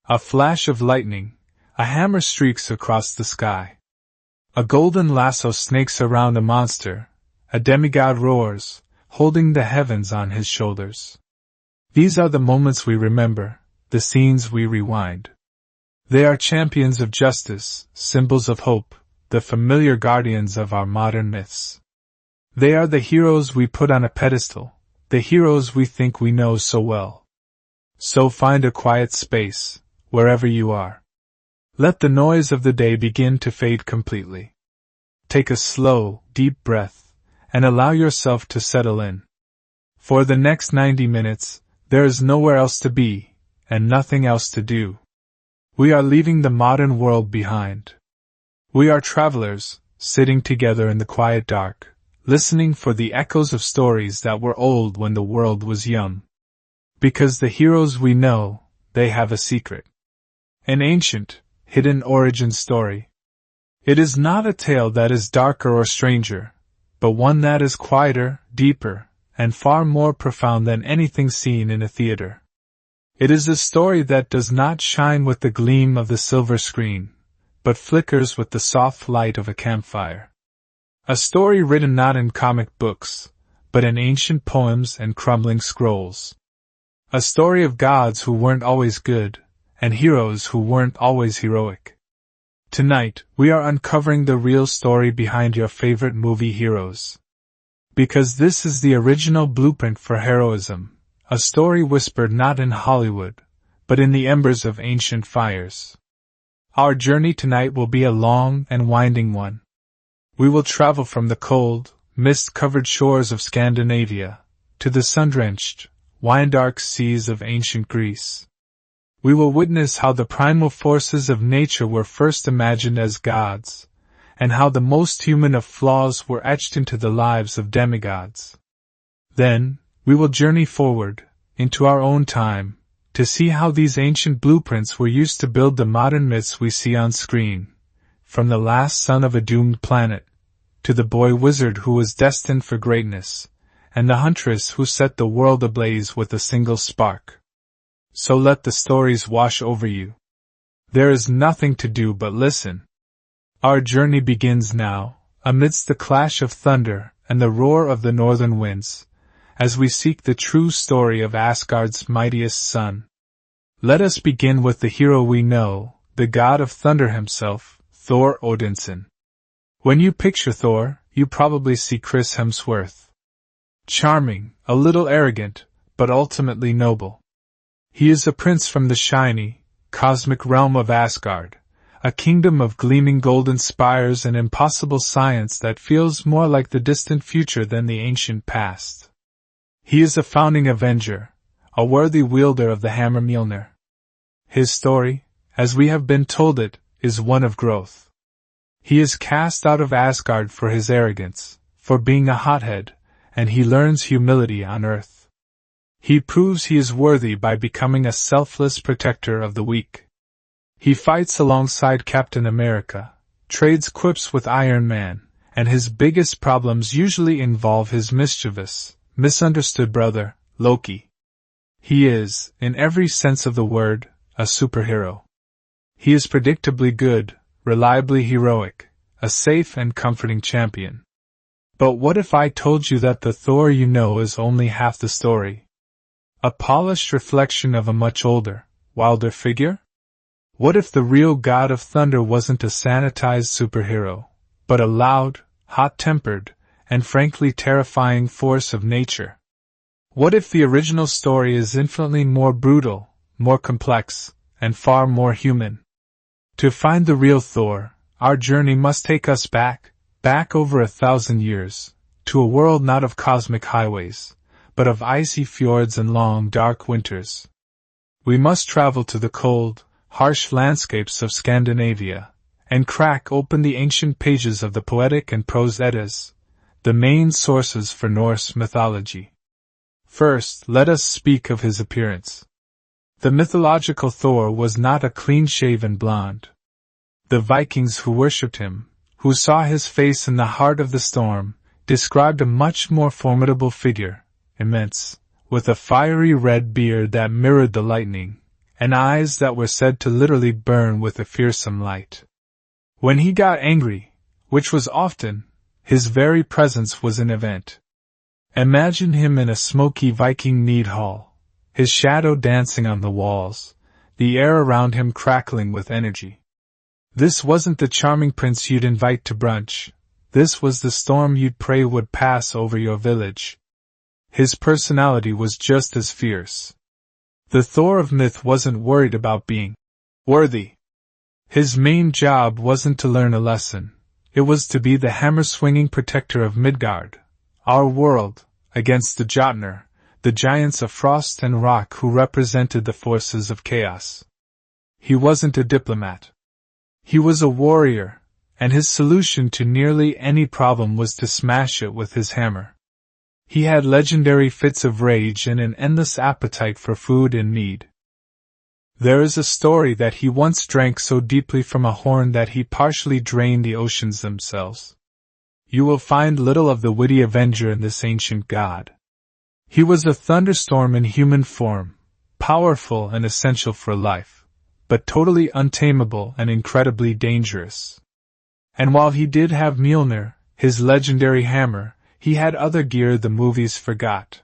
A flash of lightning, a hammer streaks across the sky. A golden lasso snakes around a monster, a demigod roars, holding the heavens on his shoulders. These are the moments we remember, the scenes we rewind. They are champions of justice, symbols of hope, the familiar guardians of our modern myths. They are the heroes we put on a pedestal, the heroes we think we know so well. So find a quiet space, wherever you are. Let the noise of the day begin to fade completely. Take a slow, deep breath, and allow yourself to settle in. For the next 90 minutes, there is nowhere else to be, and nothing else to do. We are leaving the modern world behind. We are travelers, sitting together in the quiet dark, listening for the echoes of stories that were old when the world was young. Because the heroes we know, they have a secret. An ancient, hidden origin story. It is not a tale that is darker or stranger, but one that is quieter, deeper, and far more profound than anything seen in a theater. It is a story that does not shine with the gleam of the silver screen, but flickers with the soft light of a campfire. A story written not in comic books, but in ancient poems and crumbling scrolls. A story of gods who weren't always good, and heroes who weren't always heroic. Tonight, we are uncovering the real story behind your favorite movie heroes. Because this is the original blueprint for heroism. A story whispered not in Hollywood, but in the embers of ancient fires. Our journey tonight will be a long and winding one. We will travel from the cold, mist-covered shores of Scandinavia, to the sun-drenched, wine-dark seas of ancient Greece. We will witness how the primal forces of nature were first imagined as gods, and how the most human of flaws were etched into the lives of demigods. Then, we will journey forward, into our own time, to see how these ancient blueprints were used to build the modern myths we see on screen, from the last son of a doomed planet, to the boy wizard who was destined for greatness, and the huntress who set the world ablaze with a single spark. So let the stories wash over you. There is nothing to do but listen. Our journey begins now, amidst the clash of thunder and the roar of the northern winds, as we seek the true story of Asgard's mightiest son. Let us begin with the hero we know, the god of thunder himself, Thor Odinson. When you picture Thor, you probably see Chris Hemsworth. Charming, a little arrogant, but ultimately noble. He is a prince from the shiny, cosmic realm of Asgard, a kingdom of gleaming golden spires and impossible science that feels more like the distant future than the ancient past. He is a founding avenger, a worthy wielder of the hammer Mjolnir. His story, as we have been told it, is one of growth. He is cast out of Asgard for his arrogance, for being a hothead, and he learns humility on Earth. He proves he is worthy by becoming a selfless protector of the weak. He fights alongside Captain America, trades quips with Iron Man, and his biggest problems usually involve his mischievous, misunderstood brother, Loki. He is, in every sense of the word, a superhero. He is predictably good, reliably heroic, a safe and comforting champion. But what if I told you that the Thor you know is only half the story? A polished reflection of a much older, wilder figure? What if the real god of thunder wasn't a sanitized superhero, but a loud, hot-tempered, and frankly terrifying force of nature? What if the original story is infinitely more brutal, more complex, and far more human? To find the real Thor, our journey must take us back over 1,000 years, to a world not of cosmic highways, but of icy fjords and long dark winters. We must travel to the cold, harsh landscapes of Scandinavia, and crack open the ancient pages of the Poetic and Prose Eddas, the main sources for Norse mythology. First, let us speak of his appearance. The mythological Thor was not a clean-shaven blonde. The Vikings who worshipped him, who saw his face in the heart of the storm, described a much more formidable figure, immense, with a fiery red beard that mirrored the lightning, and eyes that were said to literally burn with a fearsome light. When he got angry, which was often, his very presence was an event. Imagine him in a smoky Viking mead hall, his shadow dancing on the walls, the air around him crackling with energy. This wasn't the charming prince you'd invite to brunch. This was the storm you'd pray would pass over your village. His personality was just as fierce. The Thor of myth wasn't worried about being worthy. His main job wasn't to learn a lesson. It was to be the hammer-swinging protector of Midgard, our world, against the Jotnar, the giants of frost and rock who represented the forces of chaos. He wasn't a diplomat. He was a warrior, and his solution to nearly any problem was to smash it with his hammer. He had legendary fits of rage and an endless appetite for food and mead. There is a story that he once drank so deeply from a horn that he partially drained the oceans themselves. You will find little of the witty avenger in this ancient god. He was a thunderstorm in human form, powerful and essential for life, but totally untamable and incredibly dangerous. And while he did have Mjolnir, his legendary hammer, he had other gear the movies forgot.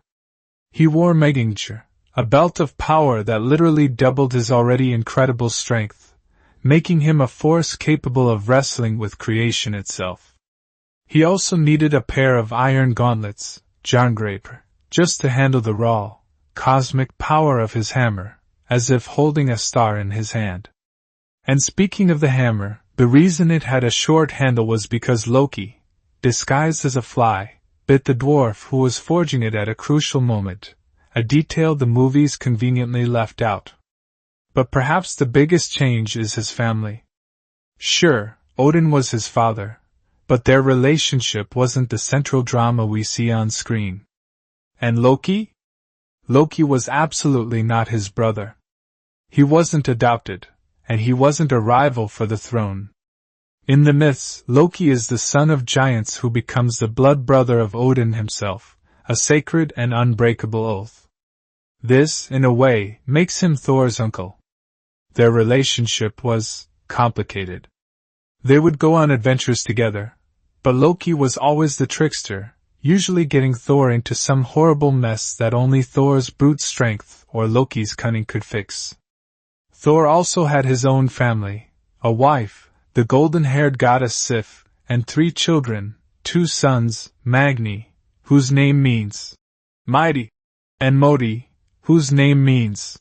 He wore Mockingjay, a belt of power that literally doubled his already incredible strength, making him a force capable of wrestling with creation itself. He also needed a pair of iron gauntlets, Jarngraper, just to handle the raw, cosmic power of his hammer, as if holding a star in his hand. And speaking of the hammer, the reason it had a short handle was because Loki, disguised as a fly, bit the dwarf who was forging it at a crucial moment, a detail the movies conveniently left out. But perhaps the biggest change is his family. Sure, Odin was his father, but their relationship wasn't the central drama we see on screen. And Loki? Loki was absolutely not his brother. He wasn't adopted, and he wasn't a rival for the throne. In the myths, Loki is the son of giants who becomes the blood brother of Odin himself, a sacred and unbreakable oath. This, in a way, makes him Thor's uncle. Their relationship was complicated. They would go on adventures together, but Loki was always the trickster, usually getting Thor into some horrible mess that only Thor's brute strength or Loki's cunning could fix. Thor also had his own family, a wife, the golden-haired goddess Sif, and 3 children, 2 sons, Magni, whose name means mighty, and Modi, whose name means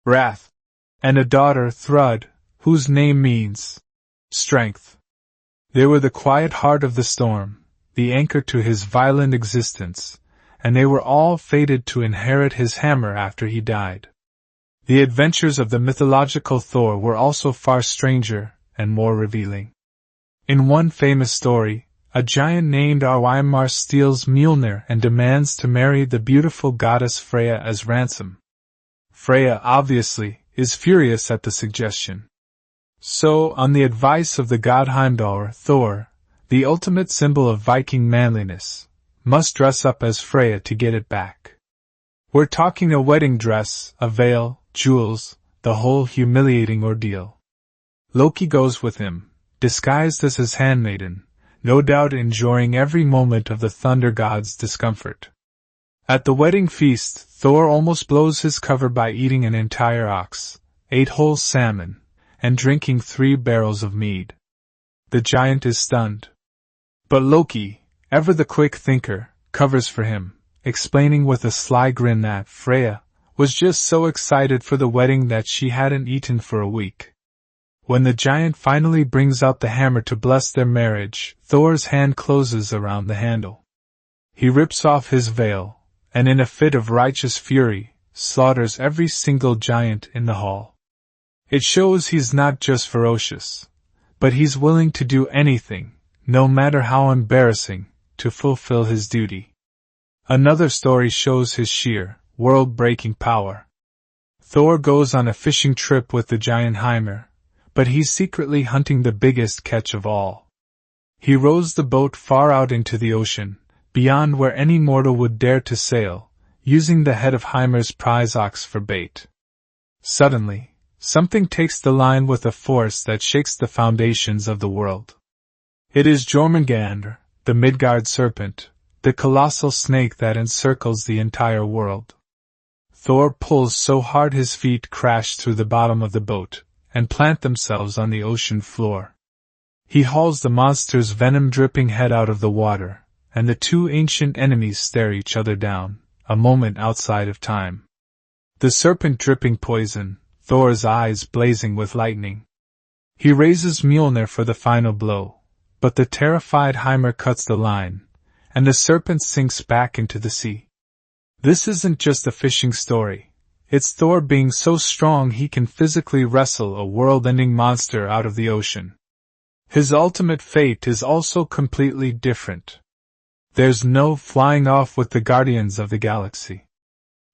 wrath, and a daughter, Thrud, whose name means strength. They were the quiet heart of the storm, the anchor to his violent existence, and they were all fated to inherit his hammer after he died. The adventures of the mythological Thor were also far stranger and more revealing. In one famous story, a giant named Arweimar steals Mjolnir and demands to marry the beautiful goddess Freya as ransom. Freya, obviously, is furious at the suggestion. So, on the advice of the god Heimdall, Thor, the ultimate symbol of Viking manliness, must dress up as Freya to get it back. We're talking a wedding dress, a veil, jewels, the whole humiliating ordeal. Loki goes with him, disguised as his handmaiden, no doubt enjoying every moment of the thunder god's discomfort. At the wedding feast, Thor almost blows his cover by eating an entire ox, 8 whole salmon, and drinking 3 barrels of mead. The giant is stunned. But Loki, ever the quick thinker, covers for him, explaining with a sly grin that Freya was just so excited for the wedding that she hadn't eaten for a week. When the giant finally brings out the hammer to bless their marriage, Thor's hand closes around the handle. He rips off his veil, and in a fit of righteous fury, slaughters every single giant in the hall. It shows he's not just ferocious, but he's willing to do anything, no matter how embarrassing, to fulfill his duty. Another story shows his sheer, world-breaking power. Thor goes on a fishing trip with the giant Hymir, but he's secretly hunting the biggest catch of all. He rows the boat far out into the ocean, beyond where any mortal would dare to sail, using the head of Hymir's prize ox for bait. Suddenly, something takes the line with a force that shakes the foundations of the world. It is Jormungandr, the Midgard serpent, the colossal snake that encircles the entire world. Thor pulls so hard his feet crash through the bottom of the boat, and plant themselves on the ocean floor. He hauls the monster's venom-dripping head out of the water, and the two ancient enemies stare each other down, a moment outside of time. The serpent dripping poison, Thor's eyes blazing with lightning. He raises Mjolnir for the final blow, but the terrified Heimer cuts the line, and the serpent sinks back into the sea. This isn't just a fishing story. It's Thor being so strong he can physically wrestle a world-ending monster out of the ocean. His ultimate fate is also completely different. There's no flying off with the Guardians of the Galaxy.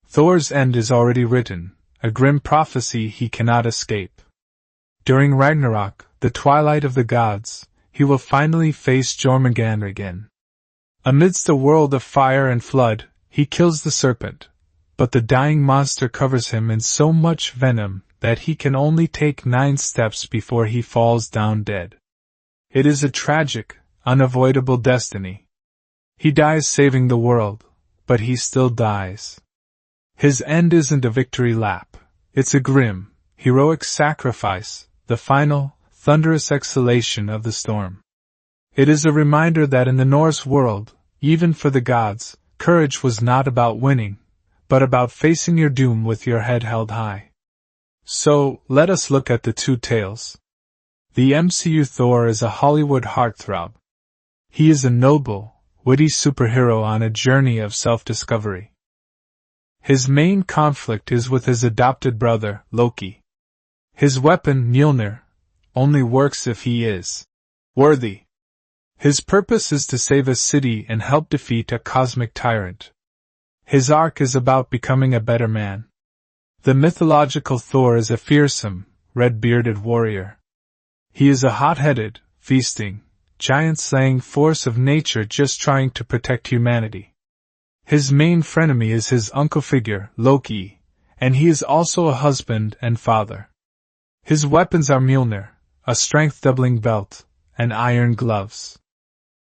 Thor's end is already written, a grim prophecy he cannot escape. During Ragnarok, the twilight of the gods, he will finally face Jormungandr again. Amidst a world of fire and flood, he kills the serpent, but the dying monster covers him in so much venom that he can only take 9 steps before he falls down dead. It is a tragic, unavoidable destiny. He dies saving the world, but he still dies. His end isn't a victory lap, it's a grim, heroic sacrifice, the final, thunderous exhalation of the storm. It is a reminder that in the Norse world, even for the gods, courage was not about winning, but about facing your doom with your head held high. So, let us look at the two tales. The MCU Thor is a Hollywood heartthrob. He is a noble, witty superhero on a journey of self-discovery. His main conflict is with his adopted brother, Loki. His weapon, Mjolnir, only works if he is worthy. His purpose is to save a city and help defeat a cosmic tyrant. His arc is about becoming a better man. The mythological Thor is a fearsome, red-bearded warrior. He is a hot-headed, feasting, giant-slaying force of nature just trying to protect humanity. His main frenemy is his uncle figure, Loki, and he is also a husband and father. His weapons are Mjolnir, a strength-doubling belt, and iron gloves.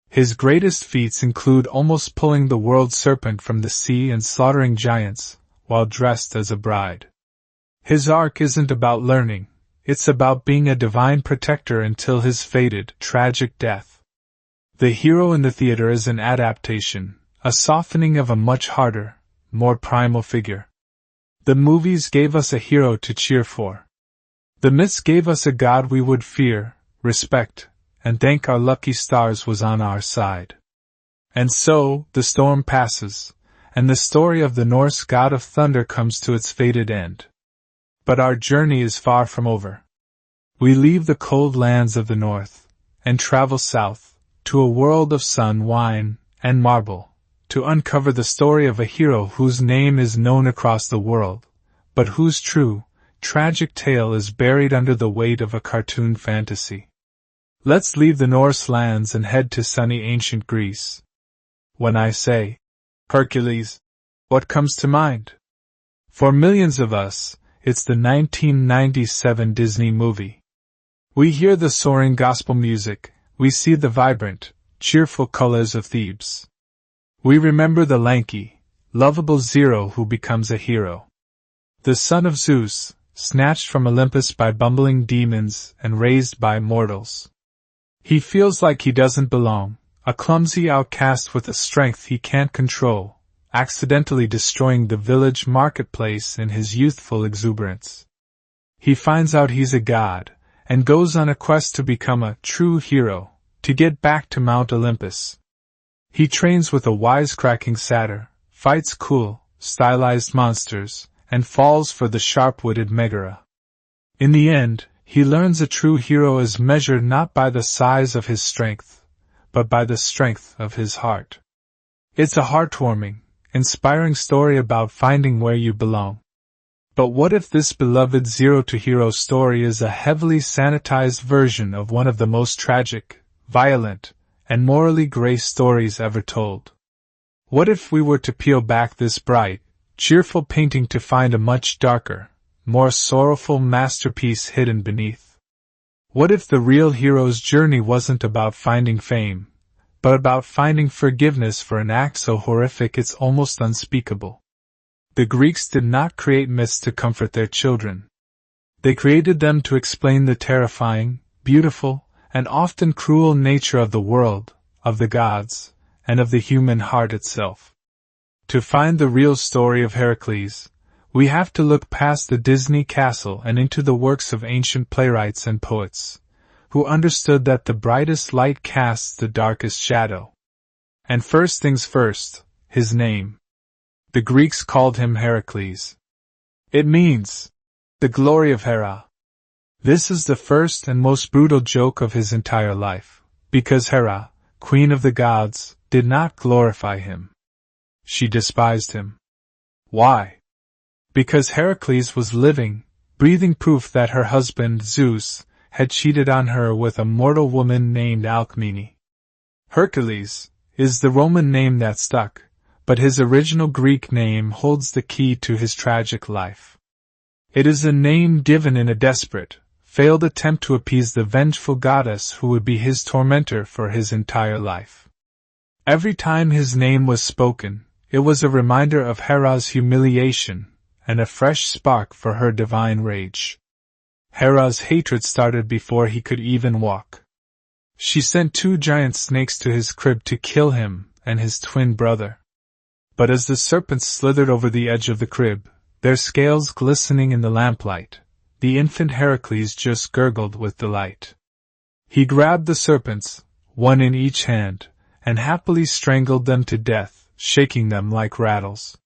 His greatest feats include almost pulling the world serpent from the sea and slaughtering giants, while dressed as a bride. His arc isn't about learning, it's about being a divine protector until his fated, tragic death. The hero in the theater is an adaptation, a softening of a much harder, more primal figure. The movies gave us a hero to cheer for. The myths gave us a god we would fear, respect, and thank our lucky stars was on our side. And so, the storm passes, and the story of the Norse god of thunder comes to its fated end. But our journey is far from over. We leave the cold lands of the north, and travel south, to a world of sun, wine, and marble, to uncover the story of a hero whose name is known across the world, but whose true, tragic tale is buried under the weight of a cartoon fantasy. Let's leave the Norse lands and head to sunny ancient Greece. When I say Hercules, what comes to mind? For millions of us, it's the 1997 Disney movie. We hear the soaring gospel music, we see the vibrant, cheerful colors of Thebes. We remember the lanky, lovable Zero who becomes a hero. The son of Zeus, snatched from Olympus by bumbling demons and raised by mortals. He feels like he doesn't belong, a clumsy outcast with a strength he can't control, accidentally destroying the village marketplace in his youthful exuberance. He finds out he's a god, and goes on a quest to become a true hero, to get back to Mount Olympus. He trains with a wisecracking satyr, fights cool, stylized monsters, and falls for the sharp-witted Megara. In the end, he learns a true hero is measured not by the size of his strength, but by the strength of his heart. It's a heartwarming, inspiring story about finding where you belong. But what if this beloved zero-to-hero story is a heavily sanitized version of one of the most tragic, violent, and morally gray stories ever told? What if we were to peel back this bright, cheerful painting to find a much darker, more sorrowful masterpiece hidden beneath? What if the real hero's journey wasn't about finding fame, but about finding forgiveness for an act so horrific it's almost unspeakable? The Greeks did not create myths to comfort their children. They created them to explain the terrifying, beautiful, and often cruel nature of the world, of the gods, and of the human heart itself. To find the real story of Heracles, we have to look past the Disney castle and into the works of ancient playwrights and poets, who understood that the brightest light casts the darkest shadow. And first things first, his name. The Greeks called him Heracles. It means, the glory of Hera. This is the first and most brutal joke of his entire life, because Hera, queen of the gods, did not glorify him. She despised him. Why? Because Heracles was living, breathing proof that her husband, Zeus, had cheated on her with a mortal woman named Alcmene. Hercules is the Roman name that stuck, but his original Greek name holds the key to his tragic life. It is a name given in a desperate, failed attempt to appease the vengeful goddess who would be his tormentor for his entire life. Every time his name was spoken, it was a reminder of Hera's humiliation, and a fresh spark for her divine rage. Hera's hatred started before he could even walk. She sent 2 giant snakes to his crib to kill him and his twin brother. But as the serpents slithered over the edge of the crib, their scales glistening in the lamplight, the infant Heracles just gurgled with delight. He grabbed the serpents, one in each hand, and happily strangled them to death, shaking them like rattles.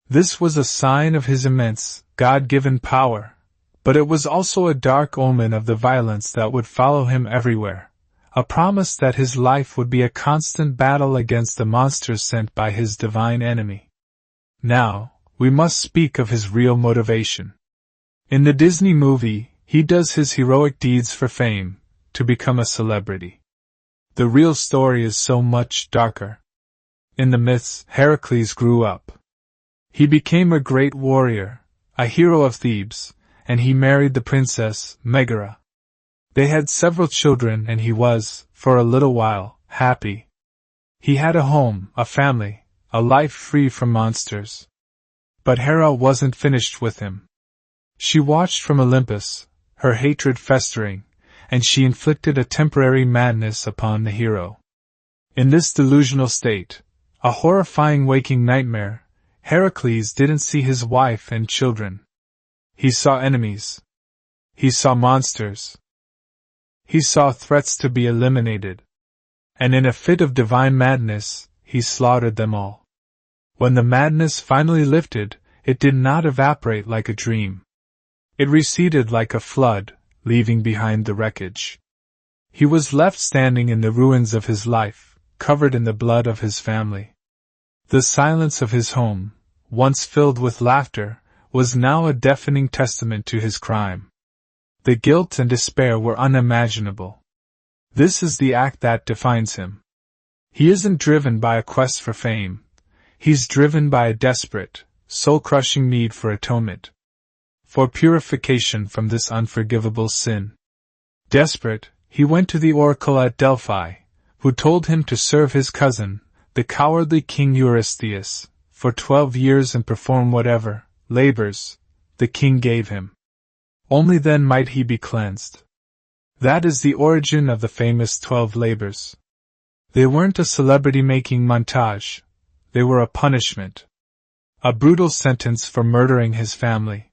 This was a sign of his immense, God-given power, but it was also a dark omen of the violence that would follow him everywhere, a promise that his life would be a constant battle against the monsters sent by his divine enemy. Now, we must speak of his real motivation. In the Disney movie, he does his heroic deeds for fame, to become a celebrity. The real story is so much darker. In the myths, Heracles grew up. He became a great warrior, a hero of Thebes, and he married the princess, Megara. They had several children and he was, for a little while, happy. He had a home, a family, a life free from monsters. But Hera wasn't finished with him. She watched from Olympus, her hatred festering, and she inflicted a temporary madness upon the hero. In this delusional state, a horrifying waking nightmare, Heracles didn't see his wife and children. He saw enemies. He saw monsters. He saw threats to be eliminated. And in a fit of divine madness, he slaughtered them all. When the madness finally lifted, it did not evaporate like a dream. It receded like a flood, leaving behind the wreckage. He was left standing in the ruins of his life, covered in the blood of his family. The silence of his home, once filled with laughter, was now a deafening testament to his crime. The guilt and despair were unimaginable. This is the act that defines him. He isn't driven by a quest for fame. He's driven by a desperate, soul-crushing need for atonement. For purification from this unforgivable sin. Desperate, he went to the oracle at Delphi, who told him to serve his cousin, the cowardly king Eurystheus, for 12 years and perform whatever labors the king gave him. Only then might he be cleansed. That is the origin of the famous 12 labors. They weren't a celebrity-making montage. They were a punishment. A brutal sentence for murdering his family.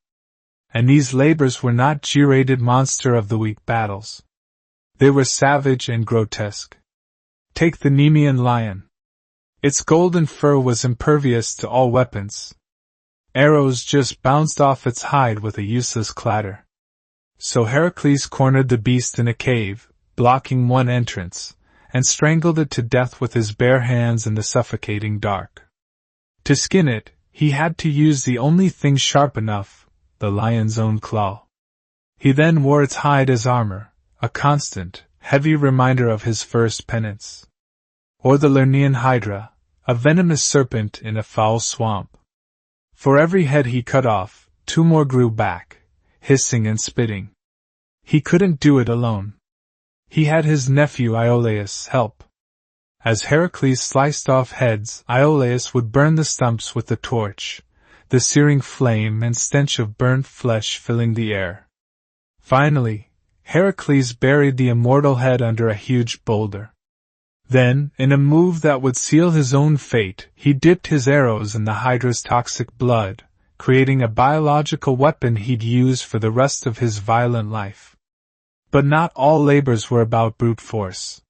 And these labors were not G-rated monster of the week battles. They were savage and grotesque. Take the Nemean lion. Its golden fur was impervious to all weapons. Arrows just bounced off its hide with a useless clatter. So Heracles cornered the beast in a cave, blocking one entrance, and strangled it to death with his bare hands in the suffocating dark. To skin it, he had to use the only thing sharp enough, the lion's own claw. He then wore its hide as armor, a constant, heavy reminder of his first penance. Or the Lernaean hydra, a venomous serpent in a foul swamp. For every head he cut off, 2 more grew back, hissing and spitting. He couldn't do it alone. He had his nephew Iolaus help. As Heracles sliced off heads, Iolaus would burn the stumps with the torch, the searing flame and stench of burnt flesh filling the air. Finally, Heracles buried the immortal head under a huge boulder. Then, in a move that would seal his own fate, he dipped his arrows in the Hydra's toxic blood, creating a biological weapon he'd use for the rest of his violent life. But not all labors were about brute force.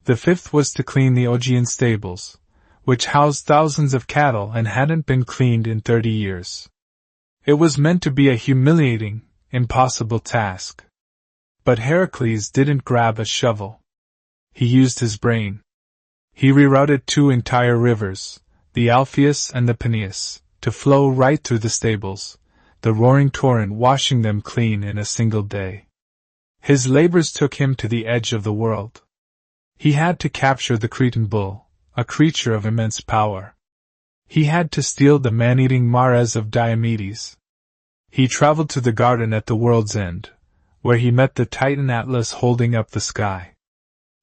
The 5th was to clean the Augean stables, which housed thousands of cattle and hadn't been cleaned in 30 years. It was meant to be a humiliating, impossible task. But Heracles didn't grab a shovel. He used his brain. He rerouted 2 entire rivers, the Alpheus and the Peneus, to flow right through the stables, the roaring torrent washing them clean in a single day. His labors took him to the edge of the world. He had to capture the Cretan bull, a creature of immense power. He had to steal the man-eating mares of Diomedes. He traveled to the garden at the world's end, where he met the Titan Atlas holding up the sky.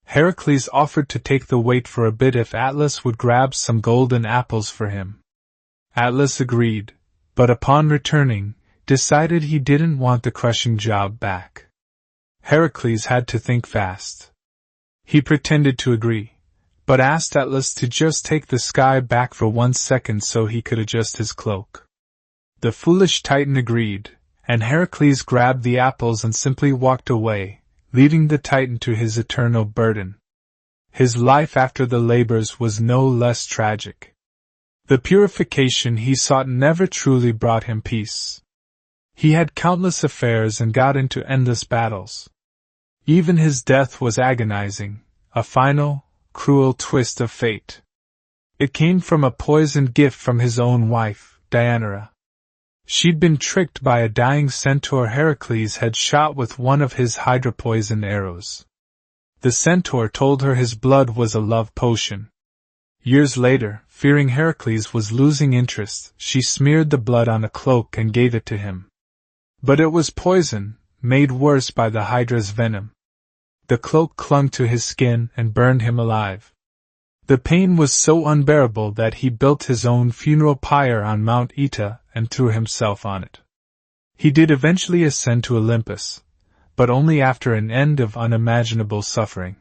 Heracles offered to take the weight for a bit if Atlas would grab some golden apples for him. Atlas agreed, but upon returning, decided he didn't want the crushing job back. Heracles had to think fast. He pretended to agree, but asked Atlas to just take the sky back for 1 second so he could adjust his cloak. The foolish Titan agreed, and Heracles grabbed the apples and simply walked away, leaving the Titan to his eternal burden. His life after the labors was no less tragic. The purification he sought never truly brought him peace. He had countless affairs and got into endless battles. Even his death was agonizing, a final, cruel twist of fate. It came from a poisoned gift from his own wife, Deianira. She'd been tricked by a dying centaur Heracles had shot with one of his hydra-poisoned arrows. The centaur told her his blood was a love potion. Years later, fearing Heracles was losing interest, she smeared the blood on a cloak and gave it to him. But it was poison, made worse by the hydra's venom. The cloak clung to his skin and burned him alive. The pain was so unbearable that he built his own funeral pyre on Mount Oeta and threw himself on it. He did eventually ascend to Olympus, but only after an end of unimaginable suffering.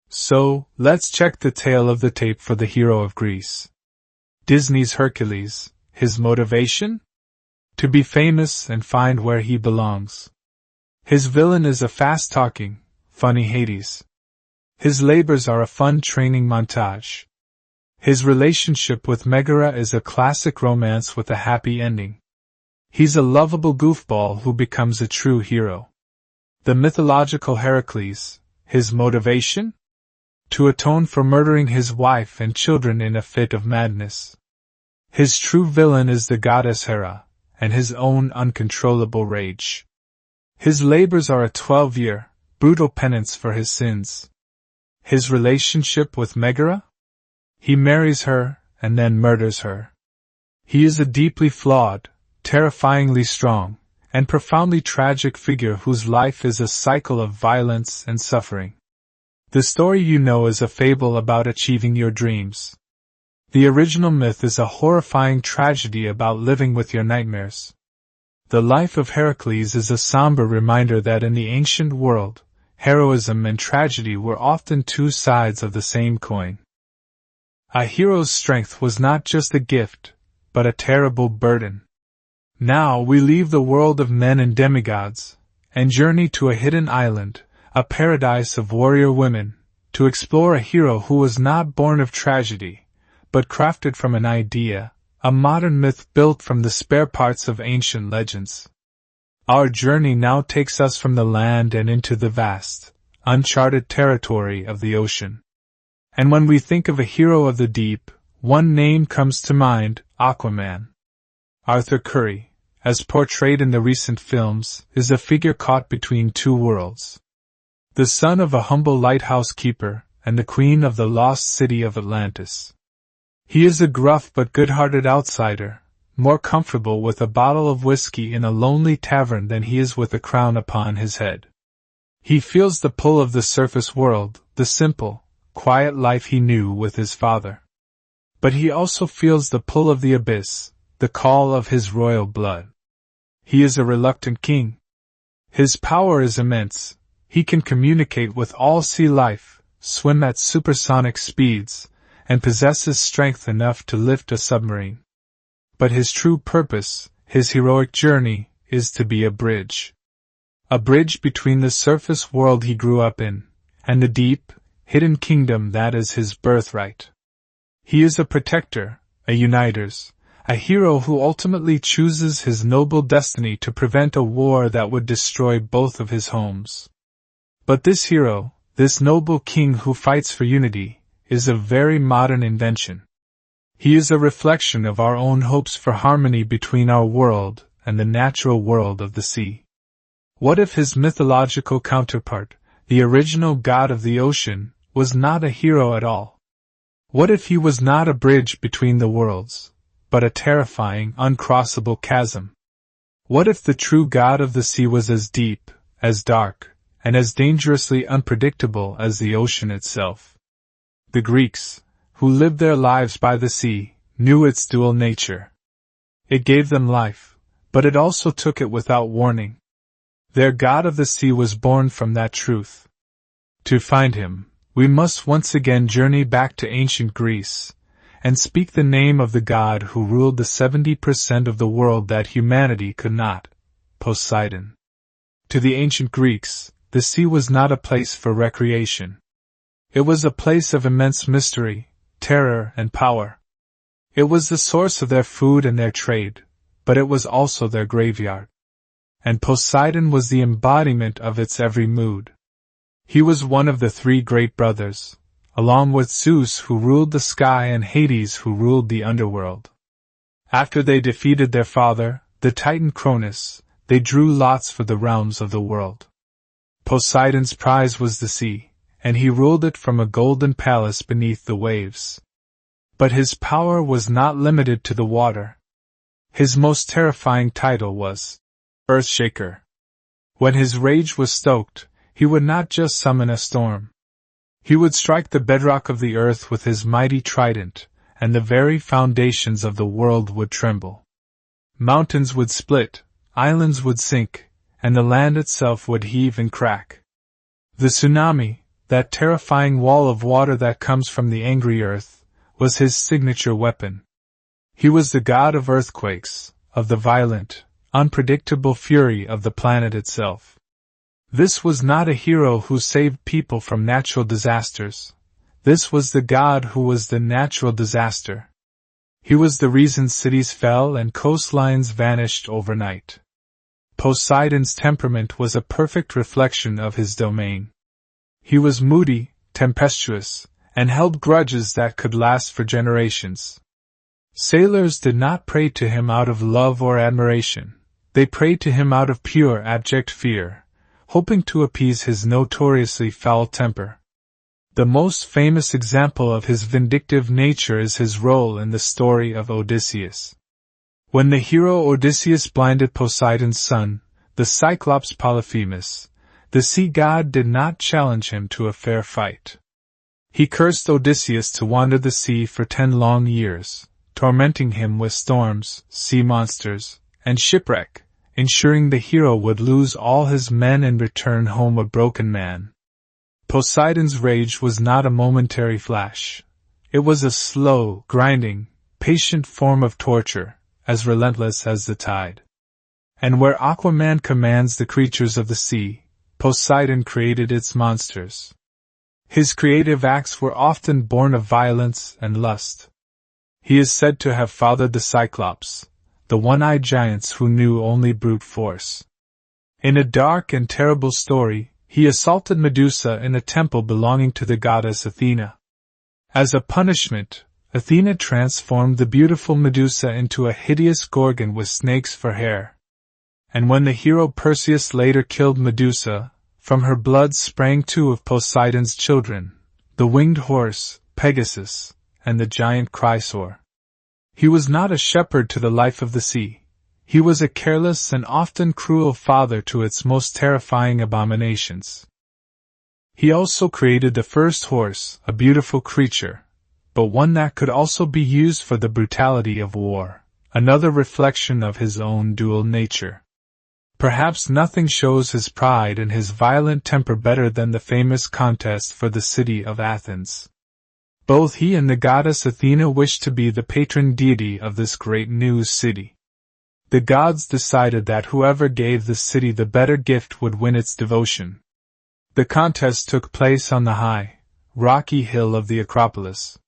So, let's check the tail of the tape for the hero of Greece. Disney's Hercules, his motivation? To be famous and find where he belongs. His villain is a fast-talking, funny Hades. His labors are a fun training montage. His relationship with Megara is a classic romance with a happy ending. He's a lovable goofball who becomes a true hero. The mythological Heracles, his motivation? To atone for murdering his wife and children in a fit of madness. His true villain is the goddess Hera, and his own uncontrollable rage. His labors are a 12-year, brutal penance for his sins. His relationship with Megara? He marries her, and then murders her. He is a deeply flawed, terrifyingly strong, and profoundly tragic figure whose life is a cycle of violence and suffering. The story you know is a fable about achieving your dreams. The original myth is a horrifying tragedy about living with your nightmares. The life of Heracles is a somber reminder that in the ancient world, heroism and tragedy were often 2 sides of the same coin. A hero's strength was not just a gift, but a terrible burden. Now we leave the world of men and demigods, and journey to a hidden island, a paradise of warrior women, to explore a hero who was not born of tragedy, but crafted from an idea, a modern myth built from the spare parts of ancient legends. Our journey now takes us from the land and into the vast, uncharted territory of the ocean. And when we think of a hero of the deep, one name comes to mind, Aquaman. Arthur Curry, as portrayed in the recent films, is a figure caught between 2 worlds. The son of a humble lighthouse keeper, and the queen of the lost city of Atlantis. He is a gruff but good-hearted outsider, more comfortable with a bottle of whiskey in a lonely tavern than he is with a crown upon his head. He feels the pull of the surface world, the simple, quiet life he knew with his father. But he also feels the pull of the abyss, the call of his royal blood. He is a reluctant king. His power is immense. He can communicate with all sea life, swim at supersonic speeds, and possesses strength enough to lift a submarine. But his true purpose, his heroic journey, is to be a bridge. A bridge between the surface world he grew up in, and the deep, hidden kingdom that is his birthright. He is a protector, a uniters, a hero who ultimately chooses his noble destiny to prevent a war that would destroy both of his homes. But this hero, this noble king who fights for unity, is a very modern invention. He is a reflection of our own hopes for harmony between our world and the natural world of the sea. What if his mythological counterpart, the original god of the ocean, was not a hero at all? What if he was not a bridge between the worlds, but a terrifying, uncrossable chasm? What if the true god of the sea was as deep, as dark, and as dangerously unpredictable as the ocean itself? The Greeks, who lived their lives by the sea, knew its dual nature. It gave them life, but it also took it without warning. Their god of the sea was born from that truth. To find him, we must once again journey back to ancient Greece, and speak the name of the god who ruled the 70% of the world that humanity could not, Poseidon. To the ancient Greeks, the sea was not a place for recreation. It was a place of immense mystery, terror, and power. It was the source of their food and their trade, but it was also their graveyard. And Poseidon was the embodiment of its every mood. He was one of the three great brothers, along with Zeus who ruled the sky and Hades who ruled the underworld. After they defeated their father, the Titan Cronus, they drew lots for the realms of the world. Poseidon's prize was the sea, and he ruled it from a golden palace beneath the waves. But his power was not limited to the water. His most terrifying title was Earthshaker. When his rage was stoked, he would not just summon a storm. He would strike the bedrock of the earth with his mighty trident, and the very foundations of the world would tremble. Mountains would split, islands would sink, and the land itself would heave and crack. The tsunami, that terrifying wall of water that comes from the angry earth, was his signature weapon. He was the god of earthquakes, of the violent, unpredictable fury of the planet itself. This was not a hero who saved people from natural disasters. This was the god who was the natural disaster. He was the reason cities fell and coastlines vanished overnight. Poseidon's temperament was a perfect reflection of his domain. He was moody, tempestuous, and held grudges that could last for generations. Sailors did not pray to him out of love or admiration. They prayed to him out of pure abject fear, hoping to appease his notoriously foul temper. The most famous example of his vindictive nature is his role in the story of Odysseus. When the hero Odysseus blinded Poseidon's son, the Cyclops Polyphemus, the sea god did not challenge him to a fair fight. He cursed Odysseus to wander the sea for 10 long years, tormenting him with storms, sea monsters, and shipwreck, ensuring the hero would lose all his men and return home a broken man. Poseidon's rage was not a momentary flash. It was a slow, grinding, patient form of torture, as relentless as the tide. And where Aquaman commands the creatures of the sea, Poseidon created its monsters. His creative acts were often born of violence and lust. He is said to have fathered the Cyclops, the one-eyed giants who knew only brute force. In a dark and terrible story, he assaulted Medusa in a temple belonging to the goddess Athena. As a punishment, Athena transformed the beautiful Medusa into a hideous gorgon with snakes for hair. And when the hero Perseus later killed Medusa, from her blood sprang 2 of Poseidon's children, the winged horse, Pegasus, and the giant Chrysaor. He was not a shepherd to the life of the sea. He was a careless and often cruel father to its most terrifying abominations. He also created the first horse, a beautiful creature, but one that could also be used for the brutality of war, another reflection of his own dual nature. Perhaps nothing shows his pride and his violent temper better than the famous contest for the city of Athens. Both he and the goddess Athena wished to be the patron deity of this great new city. The gods decided that whoever gave the city the better gift would win its devotion. The contest took place on the high, rocky hill of the Acropolis.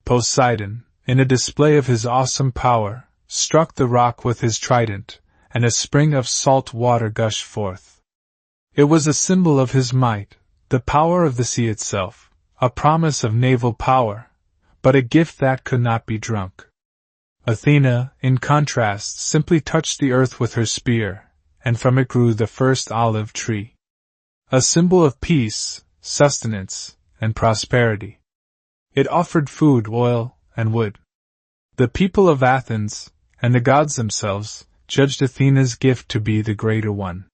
Poseidon, in a display of his awesome power, struck the rock with his trident, and a spring of salt water gushed forth. It was a symbol of his might, the power of the sea itself, a promise of naval power, but a gift that could not be drunk. Athena, in contrast, simply touched the earth with her spear, and from it grew the first olive tree. A symbol of peace, sustenance, and prosperity. It offered food, oil, and wood. The people of Athens, and the gods themselves, judged Athena's gift to be the greater one.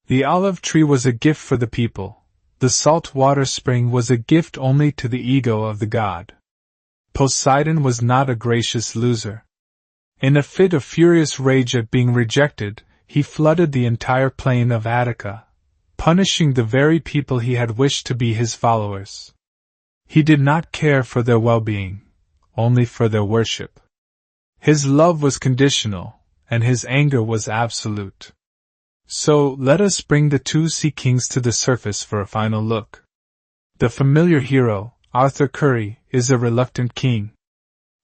The olive tree was a gift for the people. The salt water spring was a gift only to the ego of the god. Poseidon was not a gracious loser. In a fit of furious rage at being rejected, he flooded the entire plain of Attica, punishing the very people he had wished to be his followers. He did not care for their well-being, only for their worship. His love was conditional, and his anger was absolute. So, let us bring the two sea kings to the surface for a final look. The familiar hero, Arthur Curry, is a reluctant king.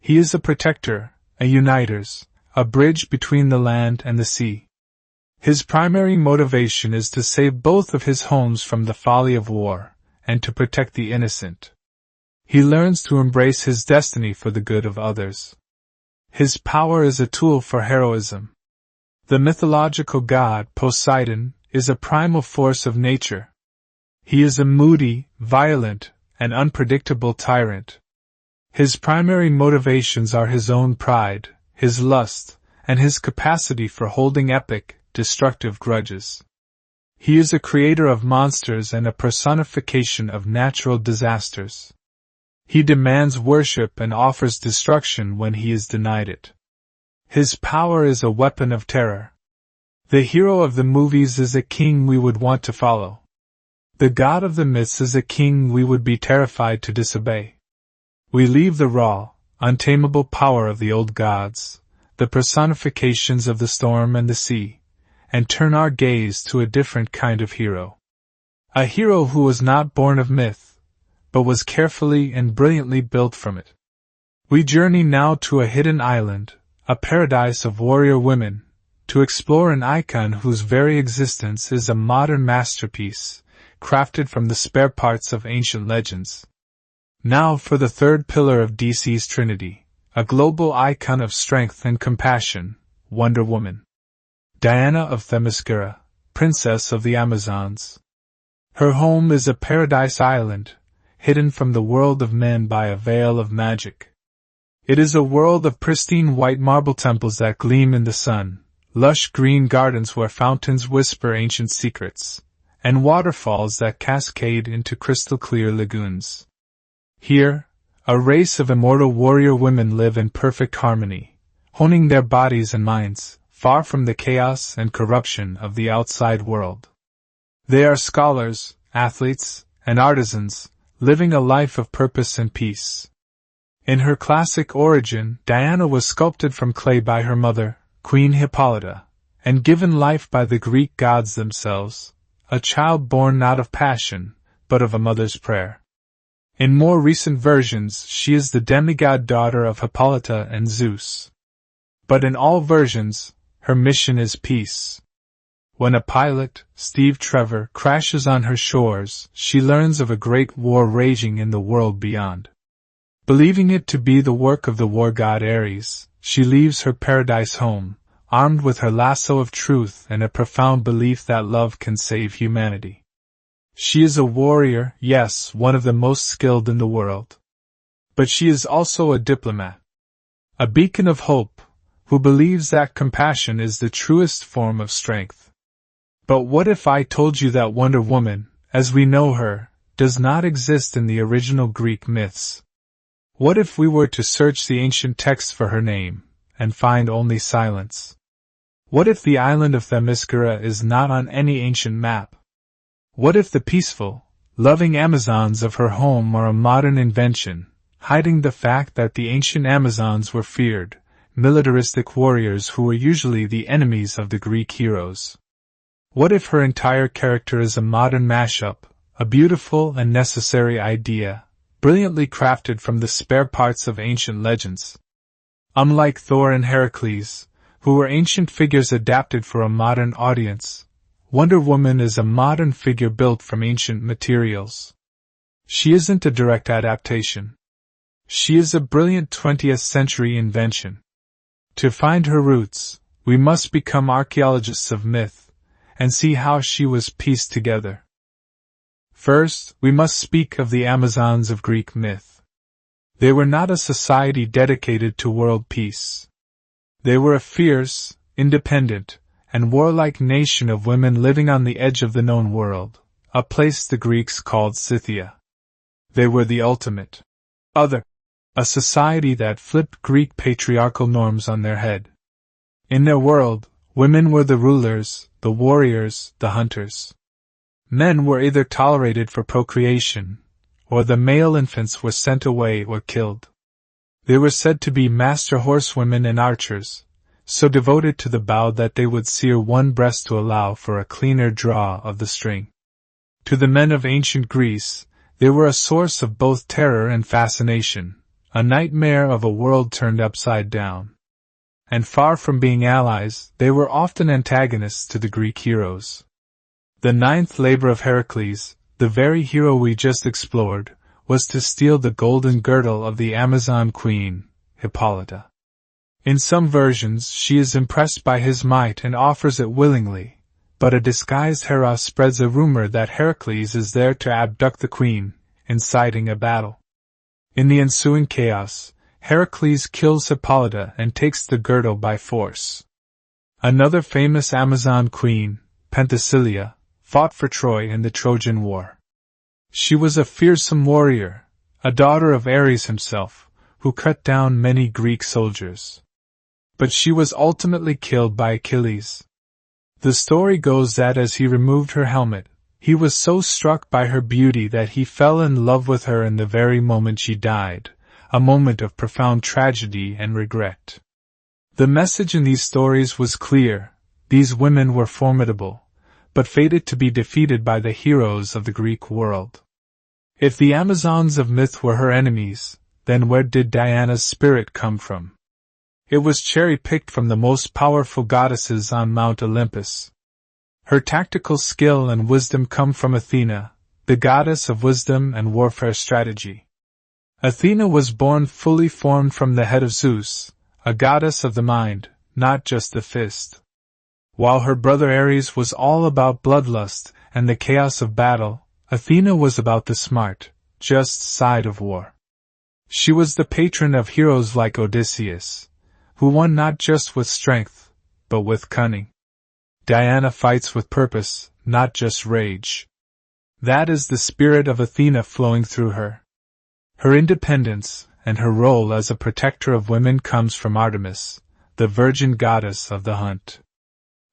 He is a protector, a uniters, a bridge between the land and the sea. His primary motivation is to save both of his homes from the folly of war, and to protect the innocent. He learns to embrace his destiny for the good of others. His power is a tool for heroism. The mythological god, Poseidon, is a primal force of nature. He is a moody, violent, and unpredictable tyrant. His primary motivations are his own pride, his lust, and his capacity for holding epic, destructive grudges. He is a creator of monsters and a personification of natural disasters. He demands worship and offers destruction when he is denied it. His power is a weapon of terror. The hero of the movies is a king we would want to follow. The god of the myths is a king we would be terrified to disobey. We leave the raw, untamable power of the old gods, the personifications of the storm and the sea, and turn our gaze to a different kind of hero. A hero who was not born of myth, but was carefully and brilliantly built from it. We journey now to a hidden island, a paradise of warrior women, to explore an icon whose very existence is a modern masterpiece, crafted from the spare parts of ancient legends. Now for the third pillar of DC's Trinity, a global icon of strength and compassion, Wonder Woman. Diana of Themyscira, princess of the Amazons. Her home is a paradise island, hidden from the world of men by a veil of magic. It is a world of pristine white marble temples that gleam in the sun, lush green gardens where fountains whisper ancient secrets, and waterfalls that cascade into crystal-clear lagoons. Here, a race of immortal warrior women live in perfect harmony, honing their bodies and minds, far from the chaos and corruption of the outside world. They are scholars, athletes, and artisans, living a life of purpose and peace. In her classic origin, Diana was sculpted from clay by her mother, Queen Hippolyta, and given life by the Greek gods themselves, a child born not of passion, but of a mother's prayer. In more recent versions, she is the demigod daughter of Hippolyta and Zeus. But in all versions, her mission is peace. When a pilot, Steve Trevor, crashes on her shores, she learns of a great war raging in the world beyond. Believing it to be the work of the war god Ares, she leaves her paradise home, armed with her lasso of truth and a profound belief that love can save humanity. She is a warrior, yes, one of the most skilled in the world. But she is also a diplomat. a beacon of hope, who believes that compassion is the truest form of strength. But what if I told you that Wonder Woman, as we know her, does not exist in the original Greek myths? What if we were to search the ancient texts for her name, and find only silence? What if the island of Themyscira is not on any ancient map? What if the peaceful, loving Amazons of her home are a modern invention, hiding the fact that the ancient Amazons were feared, militaristic warriors who were usually the enemies of the Greek heroes? What if her entire character is a modern mashup, a beautiful and necessary idea, brilliantly crafted from the spare parts of ancient legends? Unlike Thor and Heracles, who were ancient figures adapted for a modern audience, Wonder Woman is a modern figure built from ancient materials. She isn't a direct adaptation. She is a brilliant 20th century invention. To find her roots, we must become archaeologists of myth, and see how she was pieced together. First, we must speak of the Amazons of Greek myth. They were not a society dedicated to world peace. They were a fierce, independent, and warlike nation of women living on the edge of the known world, a place the Greeks called Scythia. They were the ultimate other, a society that flipped Greek patriarchal norms on their head. In their world, women were the rulers, the warriors, the hunters. Men were either tolerated for procreation, or the male infants were sent away or killed. They were said to be master horsewomen and archers, so devoted to the bow that they would sear one breast to allow for a cleaner draw of the string. To the men of ancient Greece, they were a source of both terror and fascination, a nightmare of a world turned upside down. And far from being allies, they were often antagonists to the Greek heroes. The ninth labor of Heracles, the very hero we just explored, was to steal the golden girdle of the Amazon queen, Hippolyta. In some versions she is impressed by his might and offers it willingly, but a disguised Hera spreads a rumor that Heracles is there to abduct the queen, inciting a battle. In the ensuing chaos, Heracles kills Hippolyta and takes the girdle by force. Another famous Amazon queen, Penthesilea, fought for Troy in the Trojan War. She was a fearsome warrior, a daughter of Ares himself, who cut down many Greek soldiers. But she was ultimately killed by Achilles. The story goes that as he removed her helmet, he was so struck by her beauty that he fell in love with her in the very moment she died, a moment of profound tragedy and regret. The message in these stories was clear: these women were formidable, but fated to be defeated by the heroes of the Greek world. If the Amazons of myth were her enemies, then where did Diana's spirit come from? It was cherry-picked from the most powerful goddesses on Mount Olympus. Her tactical skill and wisdom come from Athena, the goddess of wisdom and warfare strategy. Athena was born fully formed from the head of Zeus, a goddess of the mind, not just the fist. While her brother Ares was all about bloodlust and the chaos of battle, Athena was about the smart, just side of war. She was the patron of heroes like Odysseus, who won not just with strength, but with cunning. Diana fights with purpose, not just rage. That is the spirit of Athena flowing through her. Her independence and her role as a protector of women comes from Artemis, the virgin goddess of the hunt.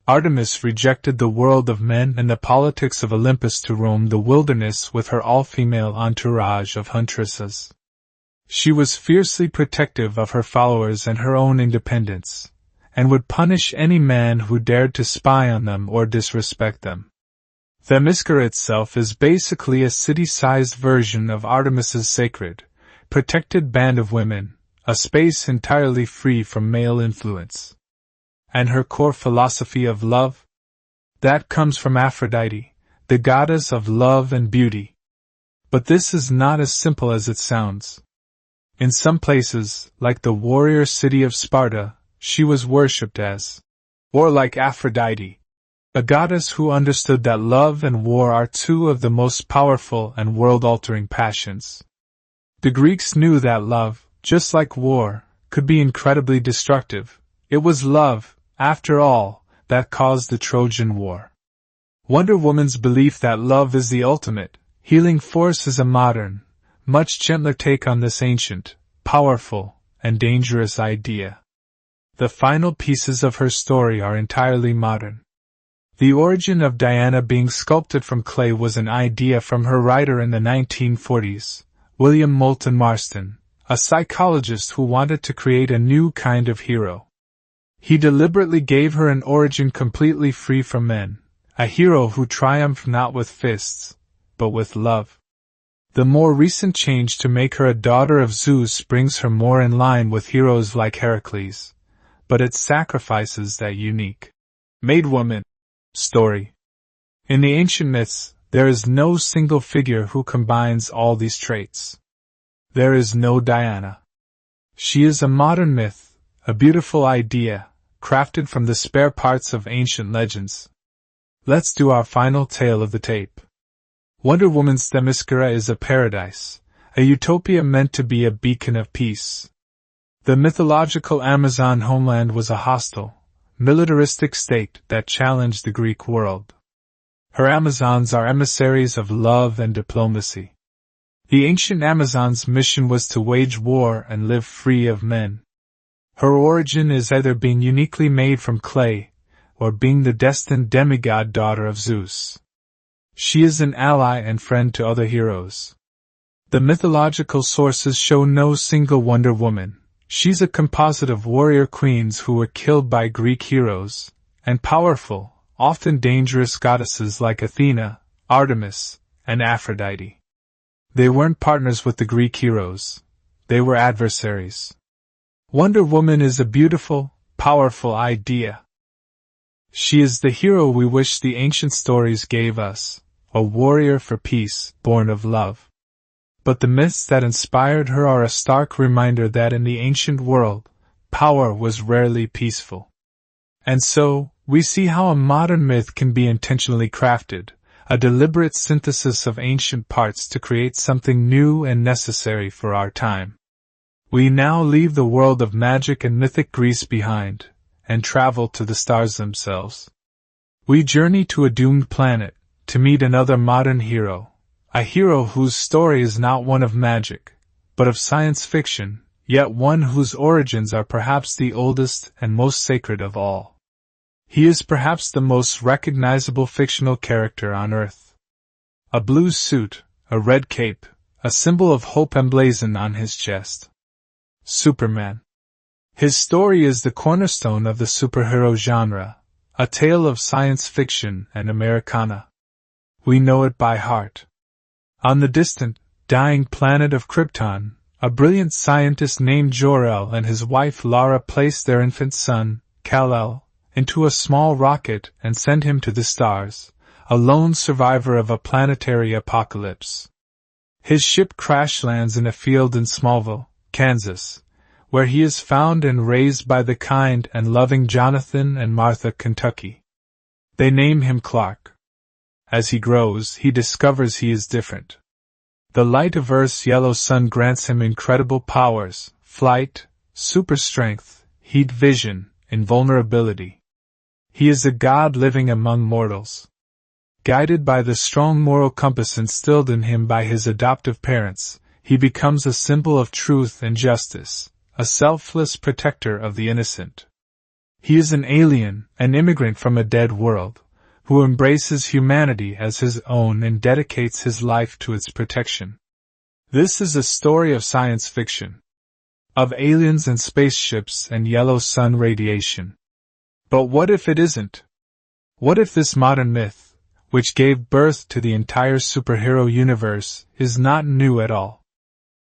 Artemis rejected the world of men and the politics of Olympus to roam the wilderness with her all-female entourage of huntresses. She was fiercely protective of her followers and her own independence, and would punish any man who dared to spy on them or disrespect them. Themyscira itself is basically a city-sized version of Artemis's sacred, protected band of women, a space entirely free from male influence. And her core philosophy of love? That comes from Aphrodite, the goddess of love and beauty. But this is not as simple as it sounds. In some places, like the warrior city of Sparta, she was worshipped as, or like Aphrodite, a goddess who understood that love and war are two of the most powerful and world-altering passions. The Greeks knew that love, just like war, could be incredibly destructive. It was love, after all, that caused the Trojan War. Wonder Woman's belief that love is the ultimate healing force is a modern, much gentler take on this ancient, powerful, and dangerous idea. The final pieces of her story are entirely modern. The origin of Diana being sculpted from clay was an idea from her writer in the 1940s, William Moulton Marston, a psychologist who wanted to create a new kind of hero. He deliberately gave her an origin completely free from men, a hero who triumphed not with fists, but with love. The more recent change to make her a daughter of Zeus brings her more in line with heroes like Heracles, but it sacrifices that unique maid woman story. In the ancient myths, there is no single figure who combines all these traits. There is no Diana. She is a modern myth, a beautiful idea, crafted from the spare parts of ancient legends. Let's do our final tale of the tape. Wonder Woman's Themyscira is a paradise, a utopia meant to be a beacon of peace. The mythological Amazon homeland was a hostile, militaristic state that challenged the Greek world. Her Amazons are emissaries of love and diplomacy. The ancient Amazon's mission was to wage war and live free of men. Her origin is either being uniquely made from clay, or being the destined demigod daughter of Zeus. She is an ally and friend to other heroes. The mythological sources show no single Wonder Woman. She's a composite of warrior queens who were killed by Greek heroes, and powerful, often dangerous goddesses like Athena, Artemis, and Aphrodite. They weren't partners with the Greek heroes. They were adversaries. Wonder Woman is a beautiful, powerful idea. She is the hero we wish the ancient stories gave us, a warrior for peace, born of love. But the myths that inspired her are a stark reminder that in the ancient world, power was rarely peaceful. And so, we see how a modern myth can be intentionally crafted, a deliberate synthesis of ancient parts to create something new and necessary for our time. We now leave the world of magic and mythic Greece behind, and travel to the stars themselves. We journey to a doomed planet, to meet another modern hero, a hero whose story is not one of magic, but of science fiction, yet one whose origins are perhaps the oldest and most sacred of all. He is perhaps the most recognizable fictional character on Earth. A blue suit, a red cape, a symbol of hope emblazoned on his chest. Superman. His story is the cornerstone of the superhero genre, a tale of science fiction and Americana. We know it by heart. On the distant, dying planet of Krypton, a brilliant scientist named Jor-El and his wife Lara place their infant son, Kal-El, into a small rocket and send him to the stars, a lone survivor of a planetary apocalypse. His ship crash lands in a field in Smallville, Kansas, where he is found and raised by the kind and loving Jonathan and Martha Kentucky. They name him Clark. As he grows, he discovers he is different. The light of Earth's yellow sun grants him incredible powers, flight, super strength, heat vision, invulnerability. He is a god living among mortals. Guided by the strong moral compass instilled in him by his adoptive parents, he becomes a symbol of truth and justice, a selfless protector of the innocent. He is an alien, an immigrant from a dead world, who embraces humanity as his own and dedicates his life to its protection. This is a story of science fiction, of aliens and spaceships and yellow sun radiation. But what if it isn't? What if this modern myth, which gave birth to the entire superhero universe, is not new at all?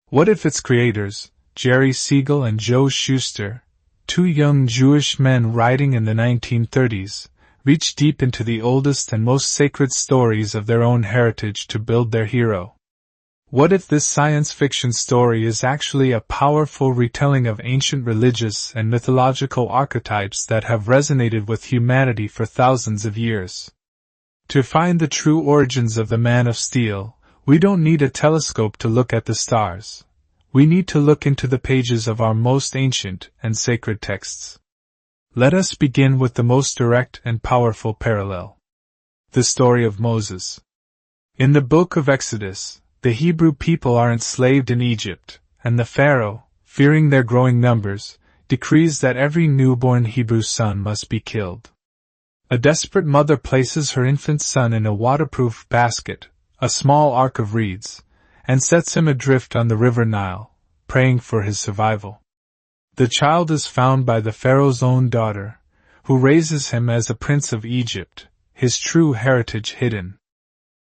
What if its creators, Jerry Siegel and Joe Shuster, two young Jewish men writing in the 1930s, reached deep into the oldest and most sacred stories of their own heritage to build their hero? What if this science fiction story is actually a powerful retelling of ancient religious and mythological archetypes that have resonated with humanity for thousands of years? To find the true origins of the Man of Steel, we don't need a telescope to look at the stars. we need to look into the pages of our most ancient and sacred texts. Let us begin with the most direct and powerful parallel. The story of Moses. In the book of Exodus, the Hebrew people are enslaved in Egypt, and the Pharaoh, fearing their growing numbers, decrees that every newborn Hebrew son must be killed. A desperate mother places her infant son in a waterproof basket, a small ark of reeds, and sets him adrift on the river Nile, praying for his survival. The child is found by the Pharaoh's own daughter, who raises him as a prince of Egypt, his true heritage hidden.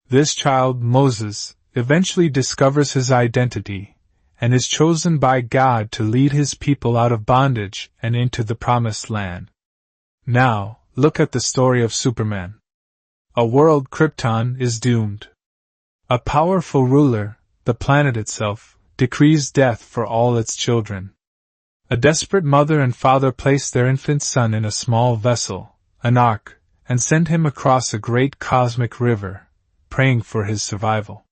This child, Moses, eventually discovers his identity, and is chosen by God to lead his people out of bondage and into the Promised Land. Now, look at the story of Superman. A world Krypton is doomed. A powerful ruler, the planet itself, decrees death for all its children. A desperate mother and father place their infant son in a small vessel, an ark, and send him across a great cosmic river, praying for his survival.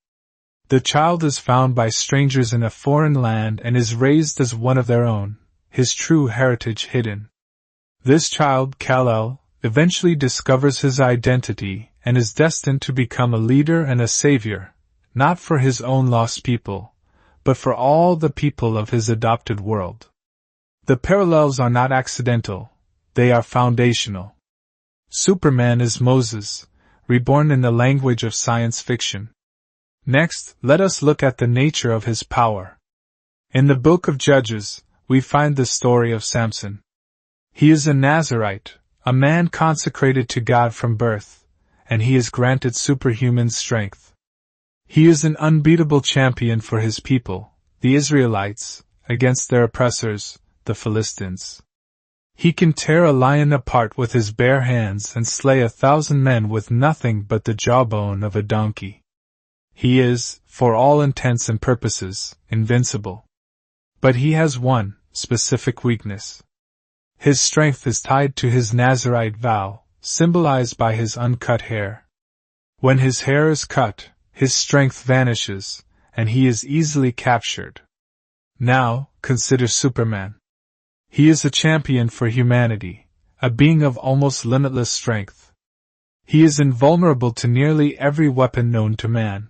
The child is found by strangers in a foreign land and is raised as one of their own, his true heritage hidden. This child, Kal-El, eventually discovers his identity and is destined to become a leader and a savior, not for his own lost people, but for all the people of his adopted world. The parallels are not accidental, they are foundational. Superman is Moses, reborn in the language of science fiction. Next, let us look at the nature of his power. In the book of Judges, we find the story of Samson. He is a Nazirite, a man consecrated to God from birth, and he is granted superhuman strength. He is an unbeatable champion for his people, the Israelites, against their oppressors, the Philistines. He can tear a lion apart with his bare hands and slay 1,000 men with nothing but the jawbone of a donkey. He is, for all intents and purposes, invincible. But he has one specific weakness. His strength is tied to his Nazirite vow, symbolized by his uncut hair. When his hair is cut, his strength vanishes, and he is easily captured. Now, consider Superman. He is a champion for humanity, a being of almost limitless strength. He is invulnerable to nearly every weapon known to man.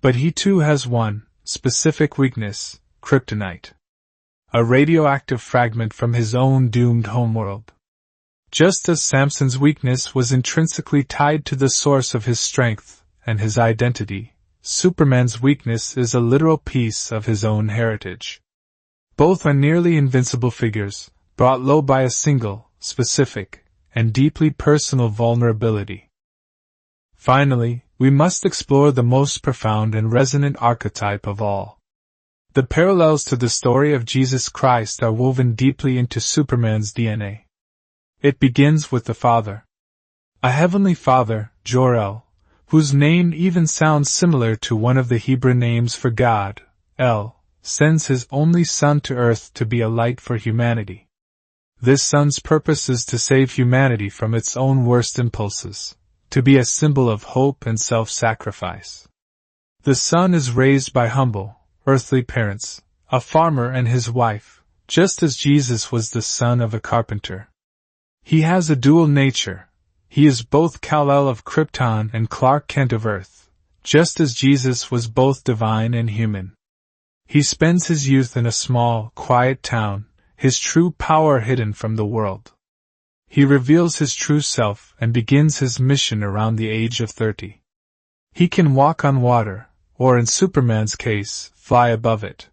But he too has one specific weakness, kryptonite. A radioactive fragment from his own doomed homeworld. Just as Samson's weakness was intrinsically tied to the source of his strength and his identity, Superman's weakness is a literal piece of his own heritage. Both are nearly invincible figures, brought low by a single, specific, and deeply personal vulnerability. Finally, we must explore the most profound and resonant archetype of all. The parallels to the story of Jesus Christ are woven deeply into Superman's DNA. It begins with the Father. A heavenly Father, Jor-El, whose name even sounds similar to one of the Hebrew names for God, El, sends his only Son to earth to be a light for humanity. This Son's purpose is to save humanity from its own worst impulses, to be a symbol of hope and self-sacrifice. The Son is raised by humble, earthly parents, a farmer and his wife, just as Jesus was the son of a carpenter. He has a dual nature. He is both Kal-El of Krypton and Clark Kent of Earth, just as Jesus was both divine and human. He spends his youth in a small, quiet town, his true power hidden from the world. He reveals his true self and begins his mission around the age of 30. He can walk on water, or in Superman's case, fly above it.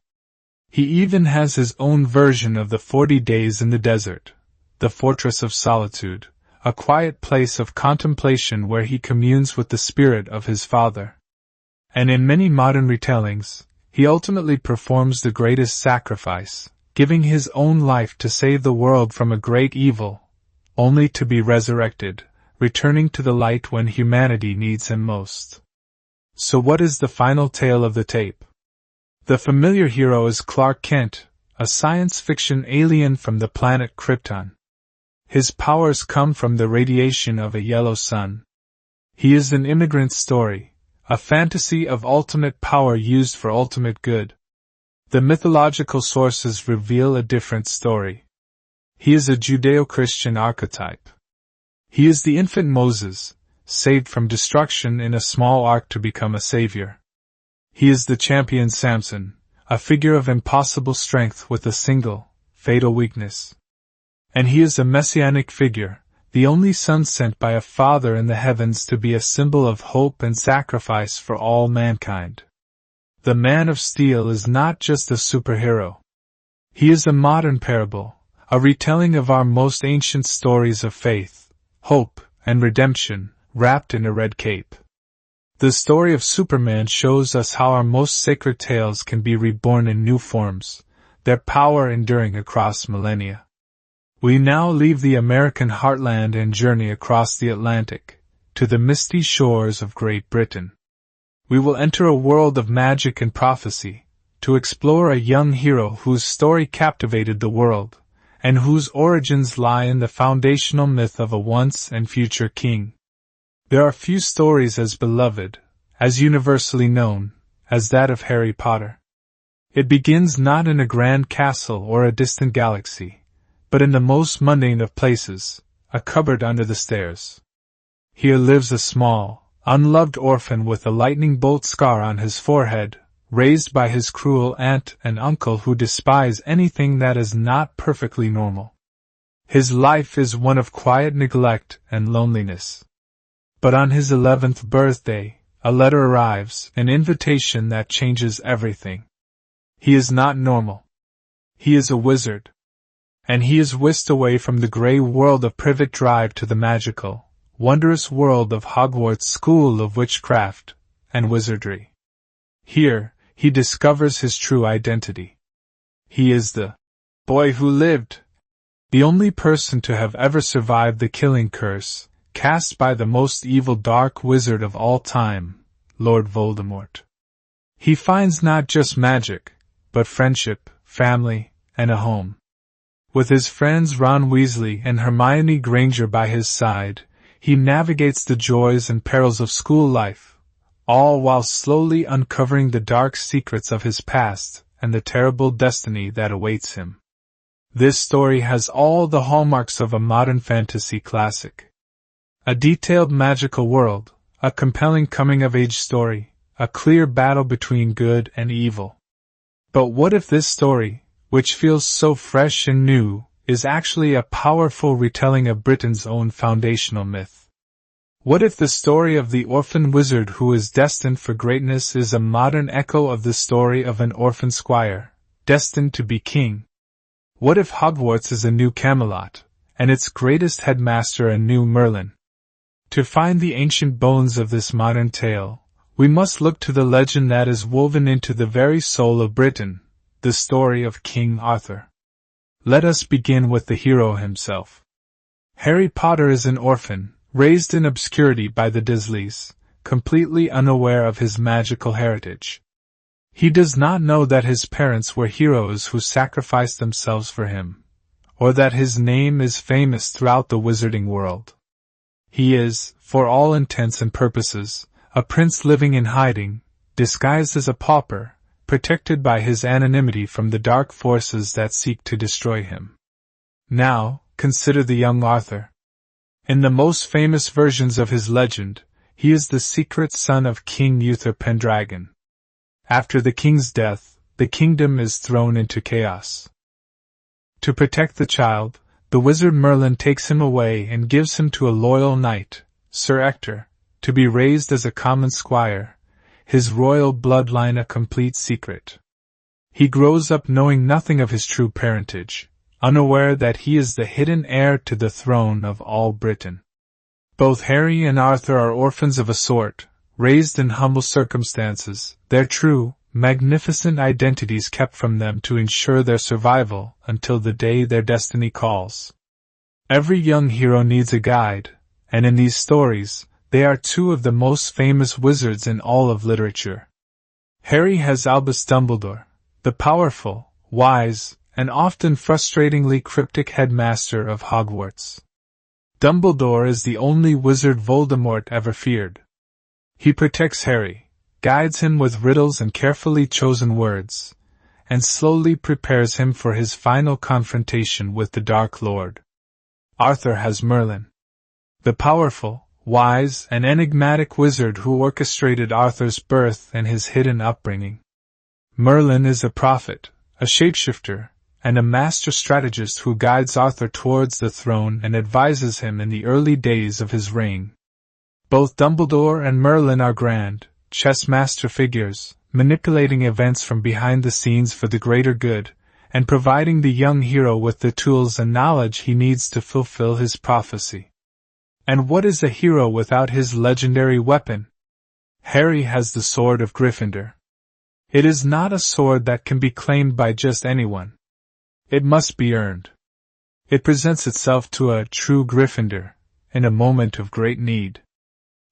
He even has his own version of the 40 days in the desert, the fortress of solitude, a quiet place of contemplation where he communes with the spirit of his Father. And in many modern retellings, he ultimately performs the greatest sacrifice, giving his own life to save the world from a great evil, only to be resurrected, returning to the light when humanity needs him most. So what is the final tale of the tape? The familiar hero is Clark Kent, a science fiction alien from the planet Krypton. His powers come from the radiation of a yellow sun. He is an immigrant story, a fantasy of ultimate power used for ultimate good. The mythological sources reveal a different story. He is a Judeo-Christian archetype. He is the infant Moses, saved from destruction in a small ark to become a savior. He is the champion Samson, a figure of impossible strength with a single, fatal weakness. And he is a messianic figure, the only son sent by a father in the heavens to be a symbol of hope and sacrifice for all mankind. The Man of Steel is not just a superhero. He is a modern parable, a retelling of our most ancient stories of faith, hope, and redemption, wrapped in a red cape. The story of Superman shows us how our most sacred tales can be reborn in new forms, their power enduring across millennia. We now leave the American heartland and journey across the Atlantic, to the misty shores of Great Britain. We will enter a world of magic and prophecy, to explore a young hero whose story captivated the world, and whose origins lie in the foundational myth of a once and future king. There are few stories as beloved, as universally known, as that of Harry Potter. It begins not in a grand castle or a distant galaxy, but in the most mundane of places, a cupboard under the stairs. Here lives a small, unloved orphan with a lightning bolt scar on his forehead, raised by his cruel aunt and uncle who despise anything that is not perfectly normal. His life is one of quiet neglect and loneliness. But on his 11th birthday, a letter arrives, an invitation that changes everything. He is not normal. He is a wizard. And he is whisked away from the gray world of Privet Drive to the magical, wondrous world of Hogwarts School of Witchcraft and Wizardry. Here, he discovers his true identity. He is the boy who lived, the only person to have ever survived the killing curse, cast by the most evil dark wizard of all time, Lord Voldemort. He finds not just magic, but friendship, family, and a home. With his friends Ron Weasley and Hermione Granger by his side, he navigates the joys and perils of school life, all while slowly uncovering the dark secrets of his past and the terrible destiny that awaits him. This story has all the hallmarks of a modern fantasy classic. A detailed magical world, a compelling coming-of-age story, a clear battle between good and evil. But what if this story, which feels so fresh and new, is actually a powerful retelling of Britain's own foundational myth? What if the story of the orphan wizard who is destined for greatness is a modern echo of the story of an orphan squire, destined to be king? What if Hogwarts is a new Camelot, and its greatest headmaster a new Merlin? To find the ancient bones of this modern tale, we must look to the legend that is woven into the very soul of Britain, the story of King Arthur. Let us begin with the hero himself. Harry Potter is an orphan, raised in obscurity by the Dursleys, completely unaware of his magical heritage. He does not know that his parents were heroes who sacrificed themselves for him, or that his name is famous throughout the wizarding world. He is, for all intents and purposes, a prince living in hiding, disguised as a pauper, protected by his anonymity from the dark forces that seek to destroy him. Now, consider the young Arthur. In the most famous versions of his legend, he is the secret son of King Uther Pendragon. After the king's death, the kingdom is thrown into chaos. To protect the child, the wizard Merlin takes him away and gives him to a loyal knight, Sir Ector, to be raised as a common squire, his royal bloodline a complete secret. He grows up knowing nothing of his true parentage, unaware that he is the hidden heir to the throne of all Britain. Both Harry and Arthur are orphans of a sort, raised in humble circumstances, their true, magnificent identities kept from them to ensure their survival until the day their destiny calls. Every young hero needs a guide, and in these stories, they are two of the most famous wizards in all of literature. Harry has Albus Dumbledore, the powerful, wise, and often frustratingly cryptic headmaster of Hogwarts. Dumbledore is the only wizard Voldemort ever feared. He protects Harry, guides him with riddles and carefully chosen words, and slowly prepares him for his final confrontation with the Dark Lord. Arthur has Merlin, the powerful, wise, and enigmatic wizard who orchestrated Arthur's birth and his hidden upbringing. Merlin is a prophet, a shapeshifter, and a master strategist who guides Arthur towards the throne and advises him in the early days of his reign. Both Dumbledore and Merlin are grand, chess master figures, manipulating events from behind the scenes for the greater good, and providing the young hero with the tools and knowledge he needs to fulfill his prophecy. And what is a hero without his legendary weapon? Harry has the Sword of Gryffindor. It is not a sword that can be claimed by just anyone. It must be earned. It presents itself to a true Gryffindor in a moment of great need.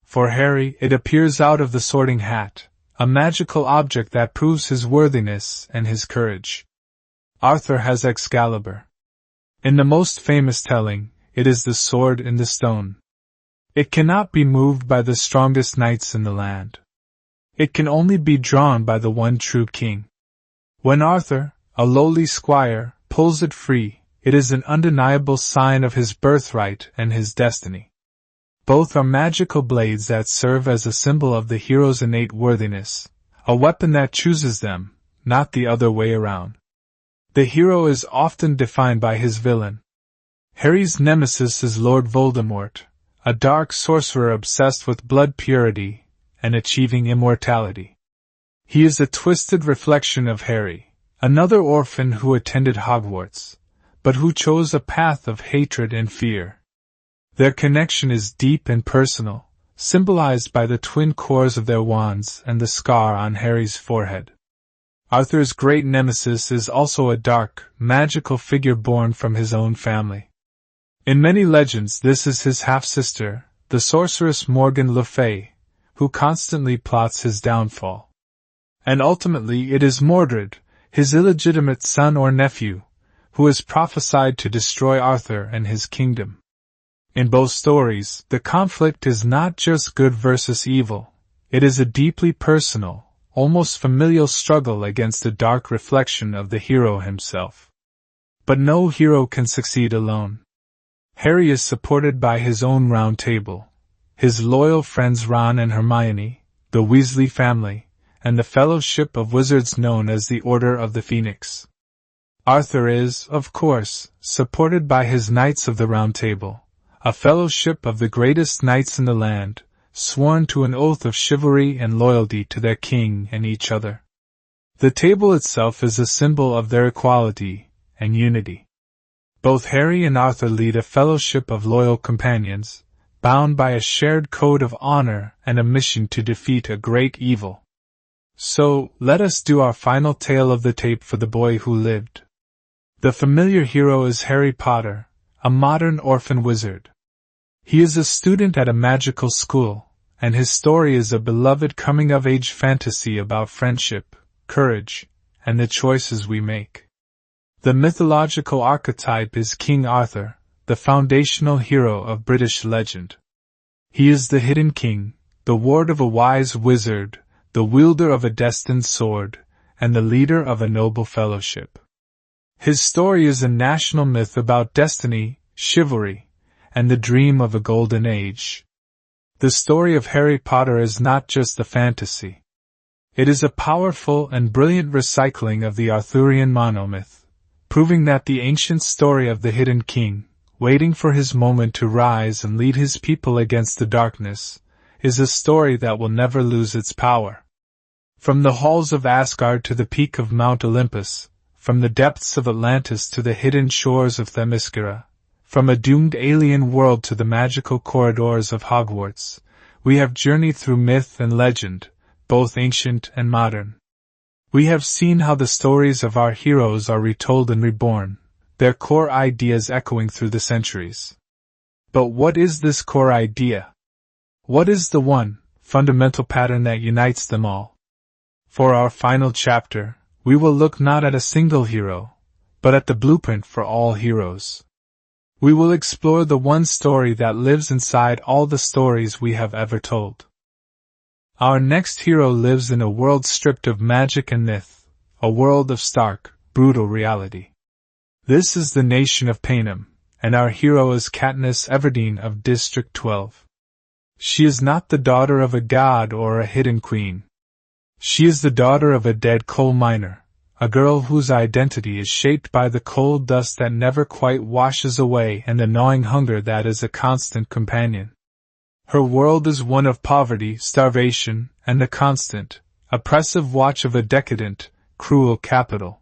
For Harry, it appears out of the Sorting Hat, a magical object that proves his worthiness and his courage. Arthur has Excalibur. In the most famous telling, it is the sword in the stone. It cannot be moved by the strongest knights in the land. It can only be drawn by the one true king. When Arthur, a lowly squire, pulls it free, it is an undeniable sign of his birthright and his destiny. Both are magical blades that serve as a symbol of the hero's innate worthiness, a weapon that chooses them, not the other way around. The hero is often defined by his villain. Harry's nemesis is Lord Voldemort, a dark sorcerer obsessed with blood purity and achieving immortality. He is a twisted reflection of Harry, another orphan who attended Hogwarts, but who chose a path of hatred and fear. Their connection is deep and personal, symbolized by the twin cores of their wands and the scar on Harry's forehead. Arthur's great nemesis is also a dark, magical figure born from his own family. In many legends this is his half-sister, the sorceress Morgan Le Fay, who constantly plots his downfall. And ultimately it is Mordred, his illegitimate son or nephew, who is prophesied to destroy Arthur and his kingdom. In both stories, the conflict is not just good versus evil, it is a deeply personal, almost familial struggle against a dark reflection of the hero himself. But no hero can succeed alone. Harry is supported by his own Round Table, his loyal friends Ron and Hermione, the Weasley family, and the Fellowship of Wizards known as the Order of the Phoenix. Arthur is, of course, supported by his Knights of the Round Table, a fellowship of the greatest knights in the land, sworn to an oath of chivalry and loyalty to their king and each other. The table itself is a symbol of their equality and unity. Both Harry and Arthur lead a fellowship of loyal companions, bound by a shared code of honor and a mission to defeat a great evil. So, let us do our final tale of the tape for the boy who lived. The familiar hero is Harry Potter, a modern orphan wizard. He is a student at a magical school, and his story is a beloved coming-of-age fantasy about friendship, courage, and the choices we make. The mythological archetype is King Arthur, the foundational hero of British legend. He is the hidden king, the ward of a wise wizard, the wielder of a destined sword, and the leader of a noble fellowship. His story is a national myth about destiny, chivalry, and the dream of a golden age. The story of Harry Potter is not just a fantasy. It is a powerful and brilliant recycling of the Arthurian monomyth, proving that the ancient story of the hidden king, waiting for his moment to rise and lead his people against the darkness, is a story that will never lose its power. From the halls of Asgard to the peak of Mount Olympus, from the depths of Atlantis to the hidden shores of Themyscira, from a doomed alien world to the magical corridors of Hogwarts, we have journeyed through myth and legend, both ancient and modern. We have seen how the stories of our heroes are retold and reborn, their core ideas echoing through the centuries. But what is this core idea? What is the one, fundamental pattern that unites them all? For our final chapter, we will look not at a single hero, but at the blueprint for all heroes. We will explore the one story that lives inside all the stories we have ever told. Our next hero lives in a world stripped of magic and myth, a world of stark, brutal reality. This is the nation of Panem, and our hero is Katniss Everdeen of District 12. She is not the daughter of a god or a hidden queen. She is the daughter of a dead coal miner, a girl whose identity is shaped by the coal dust that never quite washes away and the gnawing hunger that is a constant companion. Her world is one of poverty, starvation, and the constant, oppressive watch of a decadent, cruel capital.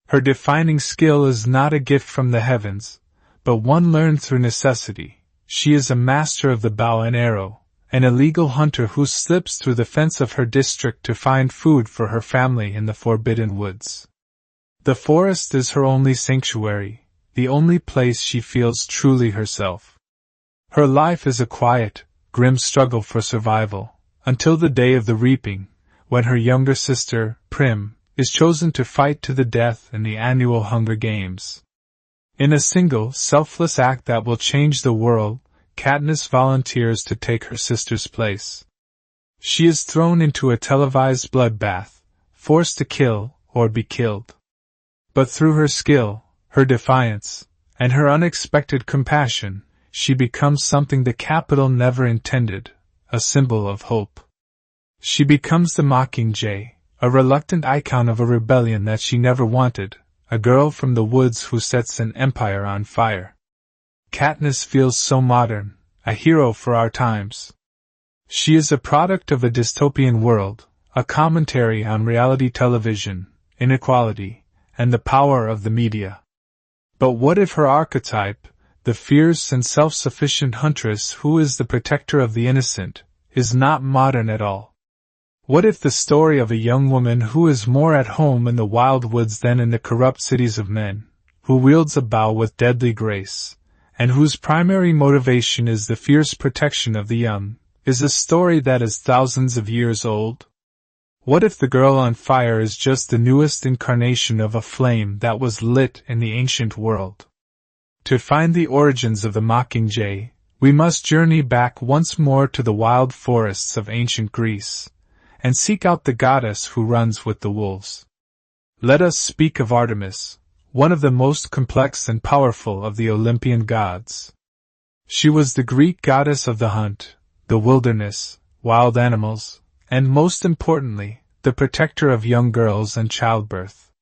Her defining skill is not a gift from the heavens, but one learned through necessity. She is a master of the bow and arrow, an illegal hunter who slips through the fence of her district to find food for her family in the forbidden woods. The forest is her only sanctuary, the only place she feels truly herself. Her life is a quiet, grim struggle for survival, until the day of the reaping, when her younger sister, Prim, is chosen to fight to the death in the annual Hunger Games. In a single, selfless act that will change the world, Katniss volunteers to take her sister's place. She is thrown into a televised bloodbath, forced to kill or be killed. But through her skill, her defiance, and her unexpected compassion, she becomes something the capital never intended, a symbol of hope. She becomes the Mockingjay, a reluctant icon of a rebellion that she never wanted, a girl from the woods who sets an empire on fire. Katniss feels so modern, a hero for our times. She is a product of a dystopian world, a commentary on reality television, inequality, and the power of the media. But what if her archetype, the fierce and self-sufficient huntress who is the protector of the innocent, is not modern at all? What if the story of a young woman who is more at home in the wild woods than in the corrupt cities of men, who wields a bow with deadly grace, and whose primary motivation is the fierce protection of the young, is a story that is thousands of years old? What if the girl on fire is just the newest incarnation of a flame that was lit in the ancient world? To find the origins of the Mockingjay, we must journey back once more to the wild forests of ancient Greece, and seek out the goddess who runs with the wolves. Let us speak of Artemis, one of the most complex and powerful of the Olympian gods. She was the Greek goddess of the hunt, the wilderness, wild animals, and most importantly, the protector of young girls and childbirth.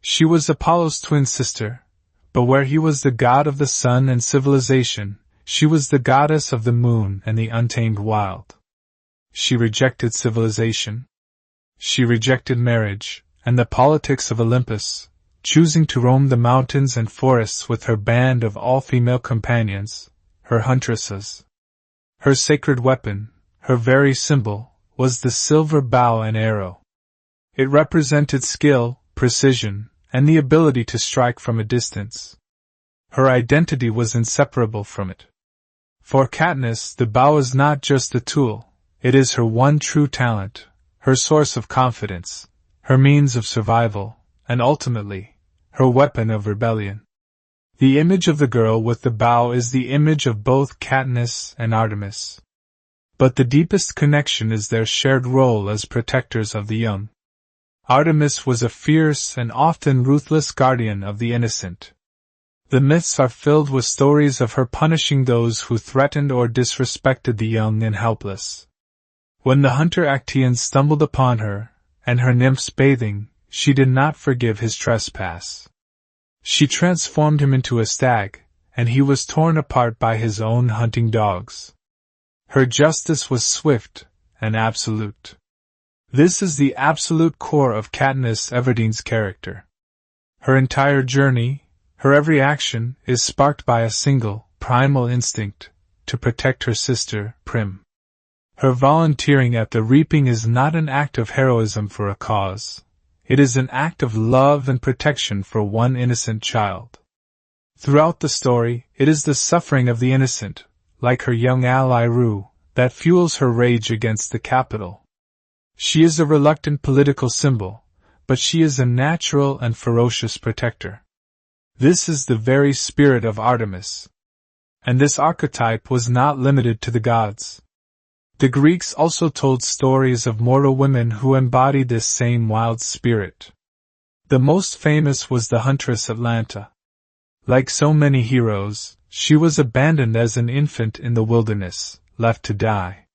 She was Apollo's twin sister, but where he was the god of the sun and civilization, she was the goddess of the moon and the untamed wild. She rejected civilization. She rejected marriage, and the politics of Olympus, choosing to roam the mountains and forests with her band of all-female companions, her huntresses. Her sacred weapon, her very symbol, was the silver bow and arrow. It represented skill, precision, and the ability to strike from a distance. Her identity was inseparable from it. For Katniss, the bow is not just a tool, it is her one true talent, her source of confidence, her means of survival, and ultimately, her weapon of rebellion. The image of the girl with the bow is the image of both Katniss and Artemis. But the deepest connection is their shared role as protectors of the young. Artemis was a fierce and often ruthless guardian of the innocent. The myths are filled with stories of her punishing those who threatened or disrespected the young and helpless. When the hunter Actaeon stumbled upon her, and her nymphs bathing, she did not forgive his trespass. She transformed him into a stag, and he was torn apart by his own hunting dogs. Her justice was swift and absolute. This is the absolute core of Katniss Everdeen's character. Her entire journey, her every action, is sparked by a single, primal instinct, to protect her sister, Prim. Her volunteering at the reaping is not an act of heroism for a cause. It is an act of love and protection for one innocent child. Throughout the story, it is the suffering of the innocent, like her young ally Rue, that fuels her rage against the capital. She is a reluctant political symbol, but she is a natural and ferocious protector. This is the very spirit of Artemis. And this archetype was not limited to the gods. The Greeks also told stories of mortal women who embodied this same wild spirit. The most famous was the huntress Atlanta. Like so many heroes, she was abandoned as an infant in the wilderness, left to die.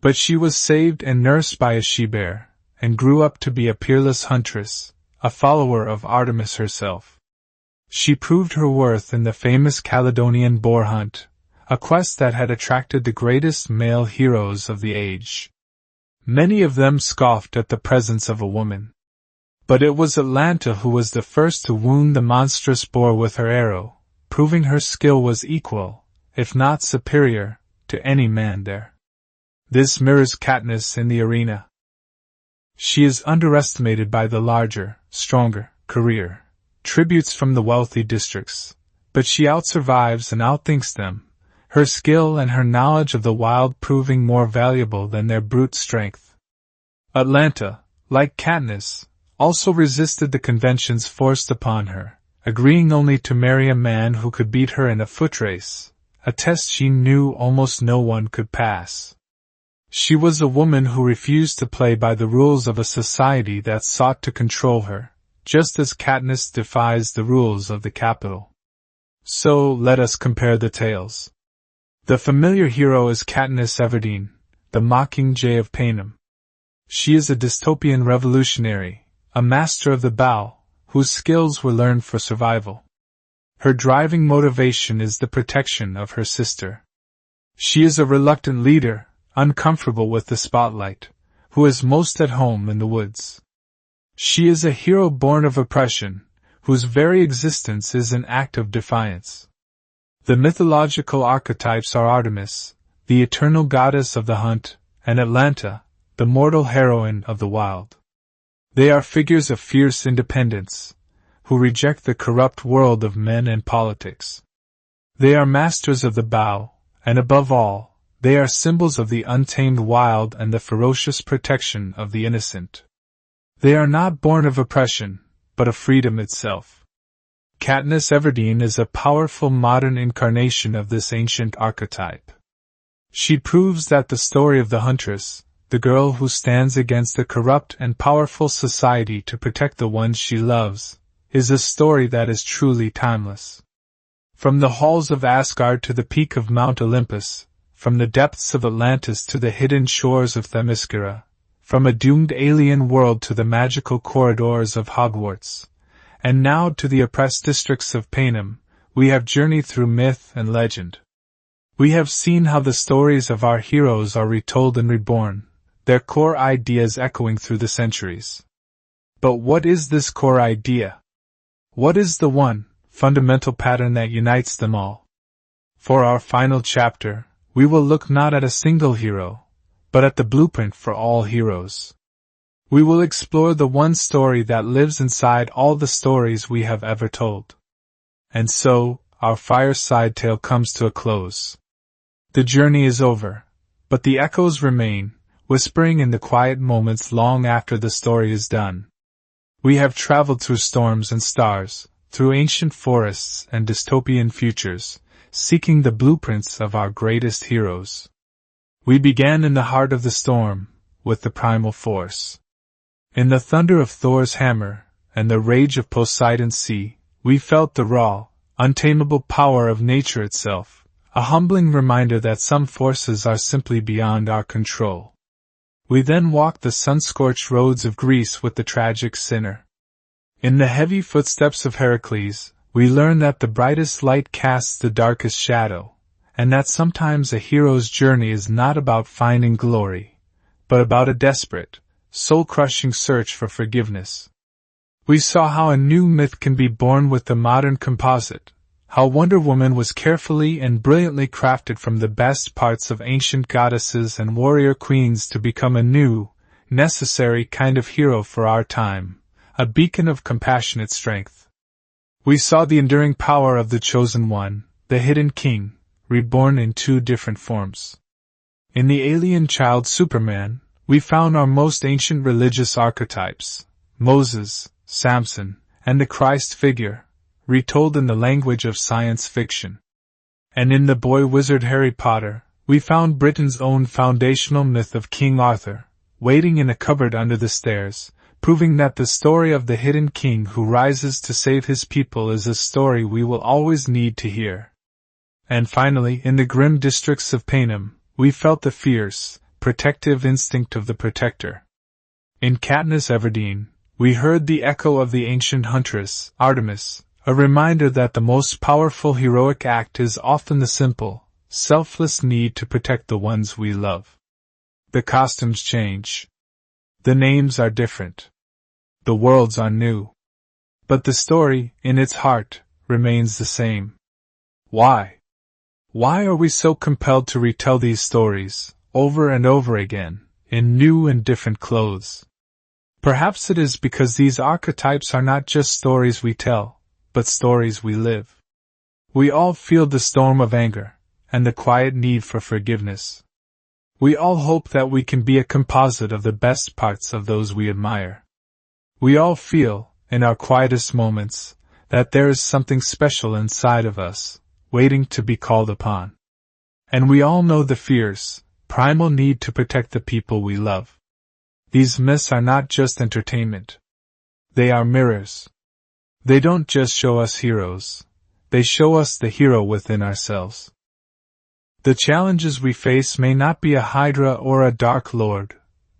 But she was saved and nursed by a she-bear, and grew up to be a peerless huntress, a follower of Artemis herself. She proved her worth in the famous Caledonian boar hunt, a quest that had attracted the greatest male heroes of the age. Many of them scoffed at the presence of a woman. But it was Atlanta who was the first to wound the monstrous boar with her arrow, proving her skill was equal, if not superior, to any man there. This mirrors Katniss in the arena. She is underestimated by the larger, stronger, career tributes from the wealthy districts, but she outsurvives and outthinks them, her skill and her knowledge of the wild proving more valuable than their brute strength. Atlanta, like Katniss, also resisted the conventions forced upon her, agreeing only to marry a man who could beat her in a foot race, a test she knew almost no one could pass. She was a woman who refused to play by the rules of a society that sought to control her, just as Katniss defies the rules of the capital. So let us compare the tales. The familiar hero is Katniss Everdeen, the Mockingjay of Panem. She is a dystopian revolutionary, a master of the bow, whose skills were learned for survival. Her driving motivation is the protection of her sister. She is a reluctant leader, uncomfortable with the spotlight, who is most at home in the woods. She is a hero born of oppression, whose very existence is an act of defiance. The mythological archetypes are Artemis, the eternal goddess of the hunt, and Atlanta, the mortal heroine of the wild. They are figures of fierce independence, who reject the corrupt world of men and politics. They are masters of the bow, and above all, they are symbols of the untamed wild and the ferocious protection of the innocent. They are not born of oppression, but of freedom itself. Katniss Everdeen is a powerful modern incarnation of this ancient archetype. She proves that the story of the huntress, the girl who stands against a corrupt and powerful society to protect the ones she loves, is a story that is truly timeless. From the halls of Asgard to the peak of Mount Olympus, from the depths of Atlantis to the hidden shores of Themyscira, from a doomed alien world to the magical corridors of Hogwarts, and now to the oppressed districts of Panem, we have journeyed through myth and legend. We have seen how the stories of our heroes are retold and reborn, their core ideas echoing through the centuries. But what is this core idea? What is the one, fundamental pattern that unites them all? For our final chapter, we will look not at a single hero, but at the blueprint for all heroes. We will explore the one story that lives inside all the stories we have ever told. And so, our fireside tale comes to a close. The journey is over, but the echoes remain, whispering in the quiet moments long after the story is done. We have traveled through storms and stars, through ancient forests and dystopian futures, seeking the blueprints of our greatest heroes. We began in the heart of the storm, with the primal force. In the thunder of Thor's hammer, and the rage of Poseidon's sea, we felt the raw, untamable power of nature itself, a humbling reminder that some forces are simply beyond our control. We then walked the sun-scorched roads of Greece with the tragic sinner. In the heavy footsteps of Heracles, we learn that the brightest light casts the darkest shadow, and that sometimes a hero's journey is not about finding glory, but about a desperate, soul-crushing search for forgiveness. We saw how a new myth can be born with the modern composite, how Wonder Woman was carefully and brilliantly crafted from the best parts of ancient goddesses and warrior queens to become a new, necessary kind of hero for our time, a beacon of compassionate strength. We saw the enduring power of the Chosen One, the Hidden King, reborn in two different forms. In the alien child Superman, we found our most ancient religious archetypes, Moses, Samson, and the Christ figure, retold in the language of science fiction. And in the boy wizard Harry Potter, we found Britain's own foundational myth of King Arthur, waiting in a cupboard under the stairs, proving that the story of the hidden king who rises to save his people is a story we will always need to hear. And finally, in the grim districts of Panem, we felt the fierce, protective instinct of the protector. In Katniss Everdeen, we heard the echo of the ancient huntress, Artemis, a reminder that the most powerful heroic act is often the simple, selfless need to protect the ones we love. The costumes change. The names are different. The worlds are new. But the story, in its heart, remains the same. Why? Why are we so compelled to retell these stories, over and over again, in new and different clothes? Perhaps it is because these archetypes are not just stories we tell, but stories we live. We all feel the storm of anger, and the quiet need for forgiveness. We all hope that we can be a composite of the best parts of those we admire. We all feel, in our quietest moments, that there is something special inside of us, waiting to be called upon. And we all know the fierce, primal need to protect the people we love. These myths are not just entertainment. They are mirrors. They don't just show us heroes. They show us the hero within ourselves. The challenges we face may not be a Hydra or a Dark Lord,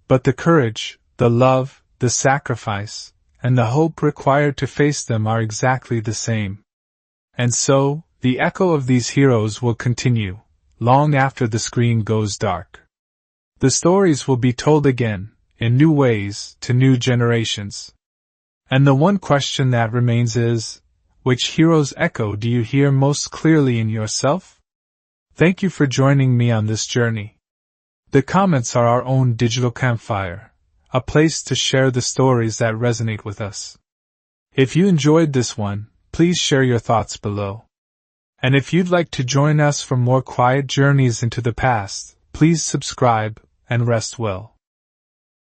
but the courage, the love, the sacrifice, and the hope required to face them are exactly the same. And so, the echo of these heroes will continue, long after the screen goes dark. The stories will be told again, in new ways, to new generations. And the one question that remains is, which hero's echo do you hear most clearly in yourself? Thank you for joining me on this journey. The comments are our own digital campfire, a place to share the stories that resonate with us. If you enjoyed this one, please share your thoughts below. And if you'd like to join us for more quiet journeys into the past, please subscribe and rest well.